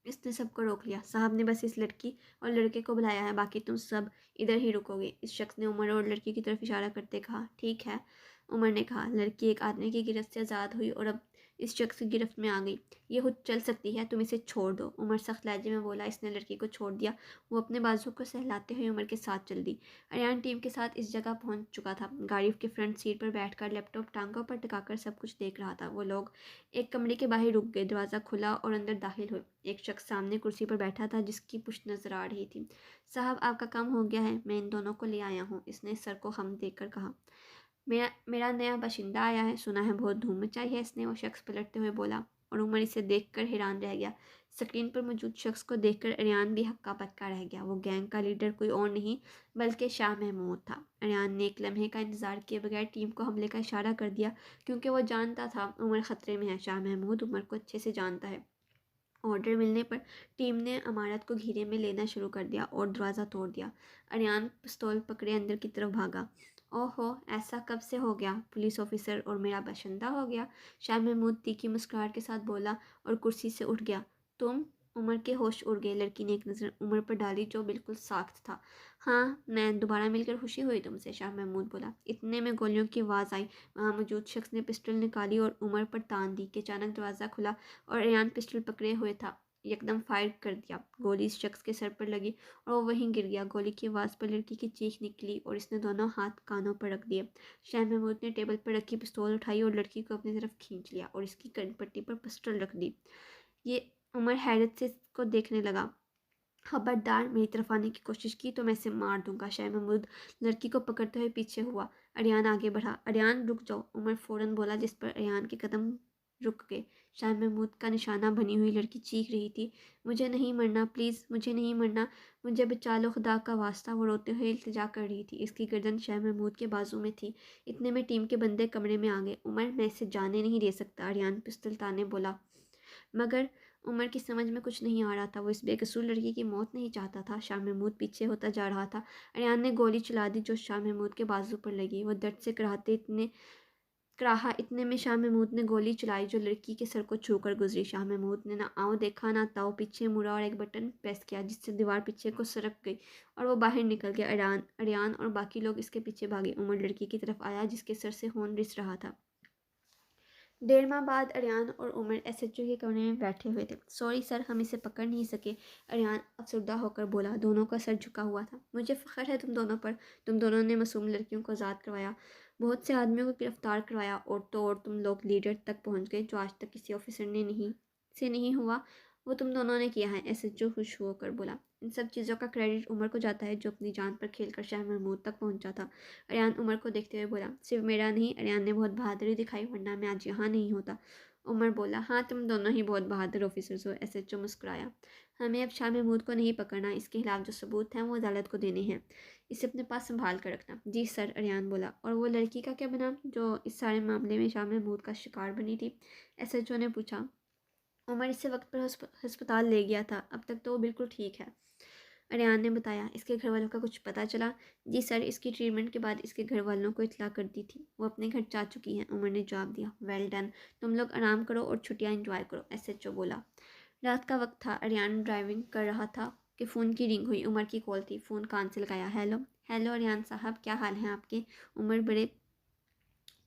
Speaker 1: इसने सबको रोक लिया। साहब ने बस इस लड़की और लड़के को बुलाया है, बाकी तुम सब इधर ही रुकोगे। इस शख्स ने उमर और लड़की की तरफ इशारा करते कहा। ठीक है, उमर ने कहा। लड़की एक आदमी की गिरफ्त से आज़ाद हुई और अब इस शख्स की गिरफ्त में आ गई। ये खुद चल सकती है, तुम इसे छोड़ दो, उमर सख्त लहजे में बोला। इसने लड़की को छोड़ दिया। वो अपने बाजू को सहलाते हुए उमर के साथ चल दी। अरियान टीम के साथ इस जगह पहुंच चुका था। गाड़ी के फ्रंट सीट पर बैठकर लैपटॉप टांगों पर टिकाकर सब कुछ देख रहा था। वो लोग एक कमरे के बाहर रुक गए। दरवाज़ा खुला और अंदर दाखिल हुए। एक शख्स सामने कुर्सी पर बैठा था, जिसकी पुश्त नजर आ रही थी। साहब, आपका काम हो गया है, मैं इन दोनों को ले आया हूँ, इसने सर को हम देकर कहा। मेरा मेरा नया बाशिंदा आया है, सुना है बहुत धूम मचाई है इसने, वो शख्स पलटते हुए बोला। और उमर इसे देखकर हैरान रह गया। स्क्रीन पर मौजूद शख्स को देखकर अरियान भी हक्का पक्का रह गया। वो गैंग का लीडर कोई और नहीं बल्कि शाह महमूद था। अरियान ने एक लम्हे का इंतज़ार किए बगैर टीम को हमले का इशारा कर दिया, क्योंकि वो जानता था उमर ख़तरे में है। शाह महमूद उमर को अच्छे से जानता है। ऑर्डर मिलने पर टीम ने अमारत को घेरे में लेना शुरू कर दिया और दरवाज़ा तोड़ दिया। अरियान पिस्तौल पकड़े अंदर की तरफ भागा। ओहो, ऐसा कब से हो गया? पुलिस ऑफिसर और मेरा बशिंदा हो गया? शाह महमूद तीखी मुस्कुराहट के साथ बोला और कुर्सी से उठ गया। तुम? उमर के होश उड़ गए। लड़की ने एक नज़र उमर पर डाली जो बिल्कुल साख्त था। हाँ, मैं दोबारा मिलकर खुशी हुई तुमसे, शाह महमूद बोला। इतने में गोलियों की आवाज़ आई। वहाँ मौजूद शख्स ने पिस्टल निकाली और उमर पर तान दी कि अचानक दरवाज़ा खुला और अरियान पिस्टल पकड़े हुए था। एकदम फायर कर दिया। गोली इस शख्स के सर पर लगी और वो वहीं गिर गया। गोली की आवाज़ पर लड़की की चीख निकली और इसने दोनों हाथ कानों पर रख दिए। शाह महमूद ने टेबल पर रखी पिस्तौल उठाई और लड़की को अपनी तरफ खींच लिया और इसकी कनपट्टी पर पिस्टल रख दी। ये उमर हैरत से इसको देखने लगा। खबरदार मेरी तरफ आने की कोशिश की तो मैं इसे मार दूंगा। शाह महमूद लड़की को पकड़ते हुए पीछे हुआ। अरियान आगे बढ़ा। अरियान रुक जाओ, उमर फ़ौरन बोला, जिस पर अरियान के कदम रुक गए। शाह महमूद का निशाना बनी हुई लड़की चीख रही थी, मुझे नहीं मरना, प्लीज़ मुझे नहीं मरना, मुझे बचा लो, खुदा का वास्ता। वो रोते हुए इल्तिजा कर रही थी। इसकी गर्दन शाह महमूद के बाजू में थी। इतने में टीम के बंदे कमरे में आ गए। उमर, मैं इसे जाने नहीं दे सकता, अरियान पिस्तौल ताने बोला। मगर उमर की समझ में कुछ नहीं आ रहा था। वो इस बेकसूर लड़की की मौत नहीं चाहता था। शाह महमूद पीछे होता जा रहा था। अरियान ने गोली चला दी जो शाह महमूद के बाजू पर लगी। वो दर्द से कराहा। इतने में शाह महमूद ने गोली चलाई जो लड़की के सर को छूकर गुजरी। शाह महमूद ने ना आओ देखा ना ताओ, पीछे मुड़ा और एक बटन प्रेस किया जिससे दीवार पीछे को सरक गई और वो बाहर निकल गया। अरियान और बाकी लोग इसके पीछे भागे। उमर लड़की की तरफ आया जिसके सर से खून रिस रहा था। 1.5 माह बाद अरियान और उमर एसएचओ के कमरे में बैठे हुए थे। सॉरी सर, हम इसे पकड़ नहीं सके, अरियान अफसरदा होकर बोला। दोनों का सर झुका हुआ था। मुझे फ़ख्र है तुम दोनों पर। तुम दोनों ने मासूम लड़कियों को आज़ाद करवाया, बहुत से आदमियों को गिरफ्तार करवाया और तो और तुम लोग लीडर तक पहुँच गए जो आज तक किसी ऑफिसर ने नहीं हुआ। वो तुम दोनों ने किया है, एसएचओ खुश होकर बोला। इन सब चीज़ों का क्रेडिट उमर को जाता है जो अपनी जान पर खेलकर शाह महमूद तक पहुंचा था। अरियान उमर को देखते हुए बोला। सिर्फ मेरा नहीं, अरियान ने बहुत बहादुरी दिखाई, वरना मैं आज यहाँ नहीं होता। उमर बोला। हाँ, तुम दोनों ही बहुत बहादुर ऑफिसर्स हो, एसएचओ मुस्कुराया। हमें अब शाह महमूद को नहीं पकड़ना, इसके खिलाफ जो सबूत हैं वो अदालत को देने हैं। इसे अपने पास संभाल कर रखना। जी सर, अरियान बोला। और वो लड़की का क्या बना जो इस सारे मामले में शाह महमूद का शिकार बनी थी? एसएचओ ने पूछा। उमर इसे वक्त पर अस्पताल ले गया था, अब तक तो वो बिल्कुल ठीक है, अरियान ने बताया। इसके घर वालों का कुछ पता चला? जी सर, इसकी ट्रीटमेंट के बाद इसके घर वालों को इतला कर दी थी, वो अपने घर जा चुकी हैं, उमर ने जवाब दिया। वेल डन, तुम लोग आराम करो और छुट्टियां एंजॉय करो, एसएचओ बोला। रात का वक्त था। अरियान ड्राइविंग कर रहा था कि फ़ोन की रिंग हुई। उमर की कॉल थी। फ़ोन कान से लगाया। हेलो हेलो अरियान साहब, क्या हाल है आपके? उमर बड़े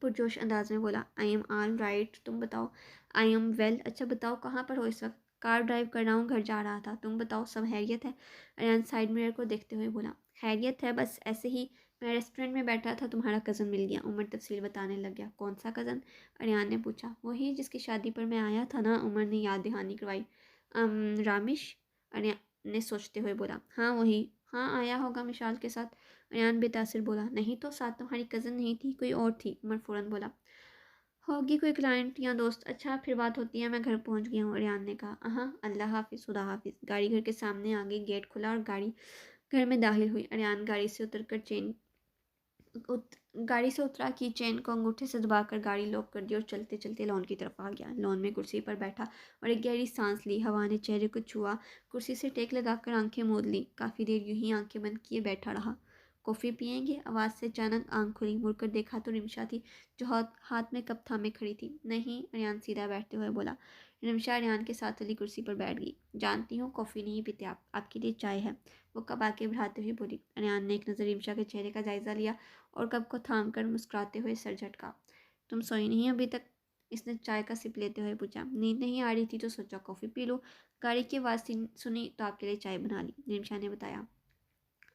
Speaker 1: पुरजोश अंदाज में बोला। आई एम ऑल राइट, तुम बताओ? I am well. अच्छा बताओ, कहाँ पर हो इस वक्त? कार ड्राइव कर रहा हूँ, घर जा रहा था। तुम बताओ, सब खैरियत है? अरियान साइड मिरर को देखते हुए बोला। खैरियत है, बस ऐसे ही। मैं रेस्टोरेंट में बैठा था, तुम्हारा कज़न मिल गया। उमर तफसील बताने लग गया। कौन सा कज़न? अरियान ने पूछा। वही जिसकी शादी पर मैं आया था ना, उमर ने याद दहानी करवाई। रामिश, अरियान ने सोचते हुए बोला। हाँ वही। हाँ, आया होगा मिशाल के साथ, अयान बेतासिर बोला। नहीं तो, साथ तुम्हारी कज़न नहीं थी, कोई और थी, उमर फ़ौरन बोला। होगी कोई क्लाइंट या दोस्त। अच्छा, फिर बात होती है, मैं घर पहुंच गया हूँ, अरियान ने कहा। हाँ, अल्लाह हाफिज़, खुदा हाफिज़। गाड़ी घर के सामने आ गई। गेट खुला और गाड़ी घर में दाखिल हुई। अरियान गाड़ी से उतरा की चेन को अंगूठे से दबाकर गाड़ी लॉक कर दी और चलते चलते लॉन की तरफ आ गया। लॉन में कुर्सी पर बैठा और एक गहरी सांस ली। हवा ने चेहरे को छुआ। कुर्सी से टेक लगाकर आंखें मूंद ली। काफ़ी देर यूं ही आंखें बंद किए बैठा रहा। कॉफ़ी पियेंगे? आवाज़ से अचानक आंख खुली। मुड़कर देखा तो रिमशा थी जो हाथ में कप थामे खड़ी थी। नहीं, अरियान सीधा बैठते हुए बोला। रिमशा अरियान के साथ वाली कुर्सी पर बैठ गई। जानती हूँ कॉफ़ी नहीं पीते आप, आपके लिए चाय है, वो कब आके बढ़ाते हुए बोली। अरियान ने एक नज़र रिमशा के चेहरे का जायज़ा लिया और कप को थाम कर मुस्कुराते हुए सर झटका। तुम सोई नहीं अभी तक? इसने चाय का सिप लेते हुए पूछा। नींद नहीं आ रही थी तो सोचा कॉफ़ी पी लो, गाड़ी की आवाज़ सुनी तो आपके लिए चाय बना ली, निमिषा ने बताया।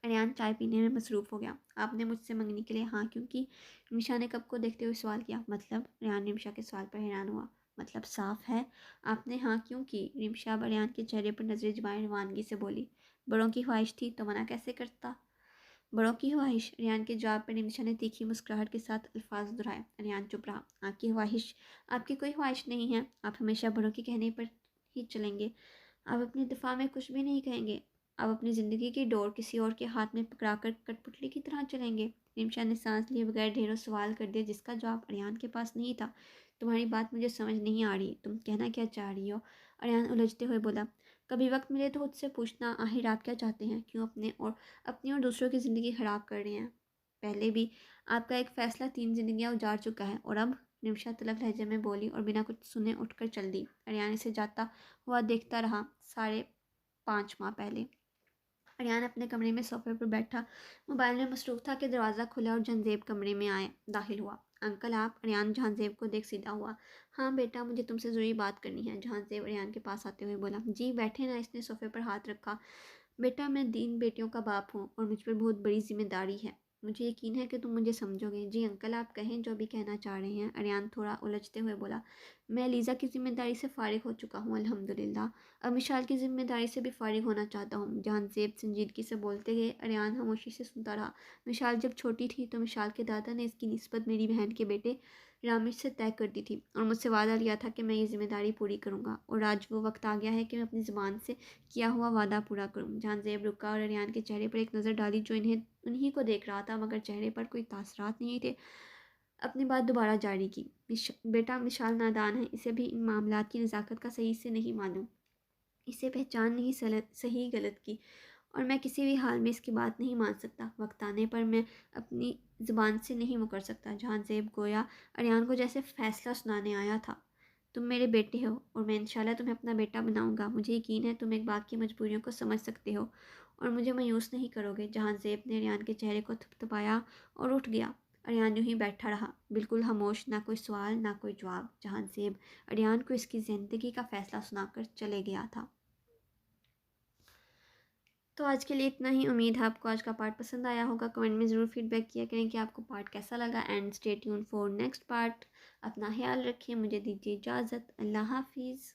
Speaker 1: अरियान चाय पीने में मसरूफ़ हो गया। आपने मुझसे मंगने के लिए हाँ क्यों की? निमिषा ने कप को देखते हुए सवाल किया। मतलब? अरियान निमिषा के सवाल पर हैरान हुआ। मतलब साफ है, आपने हाँ क्यों की? निमिषा अरियान के चेहरे पर नजरें जमाए रवानगी से बोली। बड़ों की ख्वाहिश थी तो मना कैसे करता? बड़ों की ख्वाहिश। अरियान के जवाब पर निमिषा ने तीखी मुस्कुराहट के साथ अल्फाज दोहराए। अरियान चुप रहा। आपकी ख्वाहिश? आपकी कोई ख्वाहिश नहीं है। आप हमेशा बड़ों के कहने पर ही चलेंगे। आप अपने दिफा में कुछ भी नहीं कहेंगे। आप अपनी ज़िंदगी की डोर किसी और के हाथ में पकड़ाकर कठपुतली की तरह चलेंगे। निमिषा ने सांस लिए बगैर ढेरों सवाल कर दिए जिसका जवाब अरियान के पास नहीं था। तुम्हारी बात मुझे समझ नहीं आ रही। तुम कहना क्या चाह रही हो? अरियान उलझते हुए बोला। कभी वक्त मिले तो खुद से पूछना, आखिर आप क्या चाहते हैं? क्यों अपनी और दूसरों की ज़िंदगी ख़राब कर रहे हैं? पहले भी आपका एक फ़ैसला 3 ज़िंदगियाँ उजाड़ चुका है, और अब? निमिषा तलब लहजे में बोली और बिना कुछ सुने उठकर चल दी। अरियान इसे जाता हुआ देखता रहा। 5.5 माह पहले अरियान अपने कमरे में सोफे पर बैठा मोबाइल में मसरूफ़ था कि दरवाज़ा खुला और जहांजेब कमरे में दाखिल हुआ। अंकल आप? अरियान जहांजेब को देख सीधा हुआ। हाँ बेटा, मुझे तुमसे ज़रूरी बात करनी है। जहांजेब अरियान के पास आते हुए बोला। जी बैठे ना। इसने सोफे पर हाथ रखा। बेटा, मैं 3 बेटियों का बाप हूँ और मुझ पर बहुत बड़ी जिम्मेदारी है। मुझे यकीन है कि तुम मुझे समझोगे। जी अंकल, आप कहें जो भी कहना चाह रहे हैं। अरियान थोड़ा उलझते हुए बोला। मैं लीज़ा की जिम्मेदारी से फ़ारिग हो चुका हूँ अल्हम्दुलिल्लाह। अब मिशाल की जिम्मेदारी से भी फ़ारिग होना चाहता हूँ। जहांजेब संजीदगी से बोलते गए। अरियान खामोशी से सुनता रहा। मिशाल जब छोटी थी तो मिशाल के दादा ने इसकी निस्बत मेरी बहन के बेटे रामिश से तय कर दी थी और मुझसे वादा लिया था कि मैं ये जिम्मेदारी पूरी करूँगा, और आज वो वक्त आ गया है कि मैं अपनी ज़ुबान से किया हुआ वादा पूरा करूँ। जहांजेब रुका और अरियान के चेहरे पर एक नज़र डाली जो उन्हीं को देख रहा था, मगर चेहरे पर कोई तासरात नहीं थे। अपनी बात दोबारा जारी की। बेटा, मिशाल नादान है। इसे भी इन मामलात की नज़ाकत का सही से नहीं मालूम। इसे पहचान नहीं सही गलत की, और मैं किसी भी हाल में इसकी बात नहीं मान सकता। वक्त आने पर मैं अपनी ज़ुबान से नहीं मुकर सकता। जहांजेब गोया अरियान को जैसे फ़ैसला सुनाने आया था। तुम मेरे बेटे हो और मैं इंशाल्लाह तुम्हें अपना बेटा बनाऊंगा। मुझे यकीन है तुम एक बाप की मजबूरियों को समझ सकते हो और मुझे मायूस नहीं करोगे। जहांजेब ने अरियान के चेहरे को थपथपाया और उठ गया। अरियान यूं ही बैठा रहा, बिल्कुल खामोश, ना कोई सवाल ना कोई जवाब। जहांजेब अरियान को इसकी ज़िंदगी का फ़ैसला सुनाकर चले गया था। तो आज के लिए इतना ही। उम्मीद है आपको आज का पार्ट पसंद आया होगा। कमेंट में ज़रूर फीडबैक किया करें कि आपको पार्ट कैसा लगा। And stay tune for next part. अपना ख्याल रखिए। मुझे दीजिए इजाज़त। अल्लाह हाफिज़।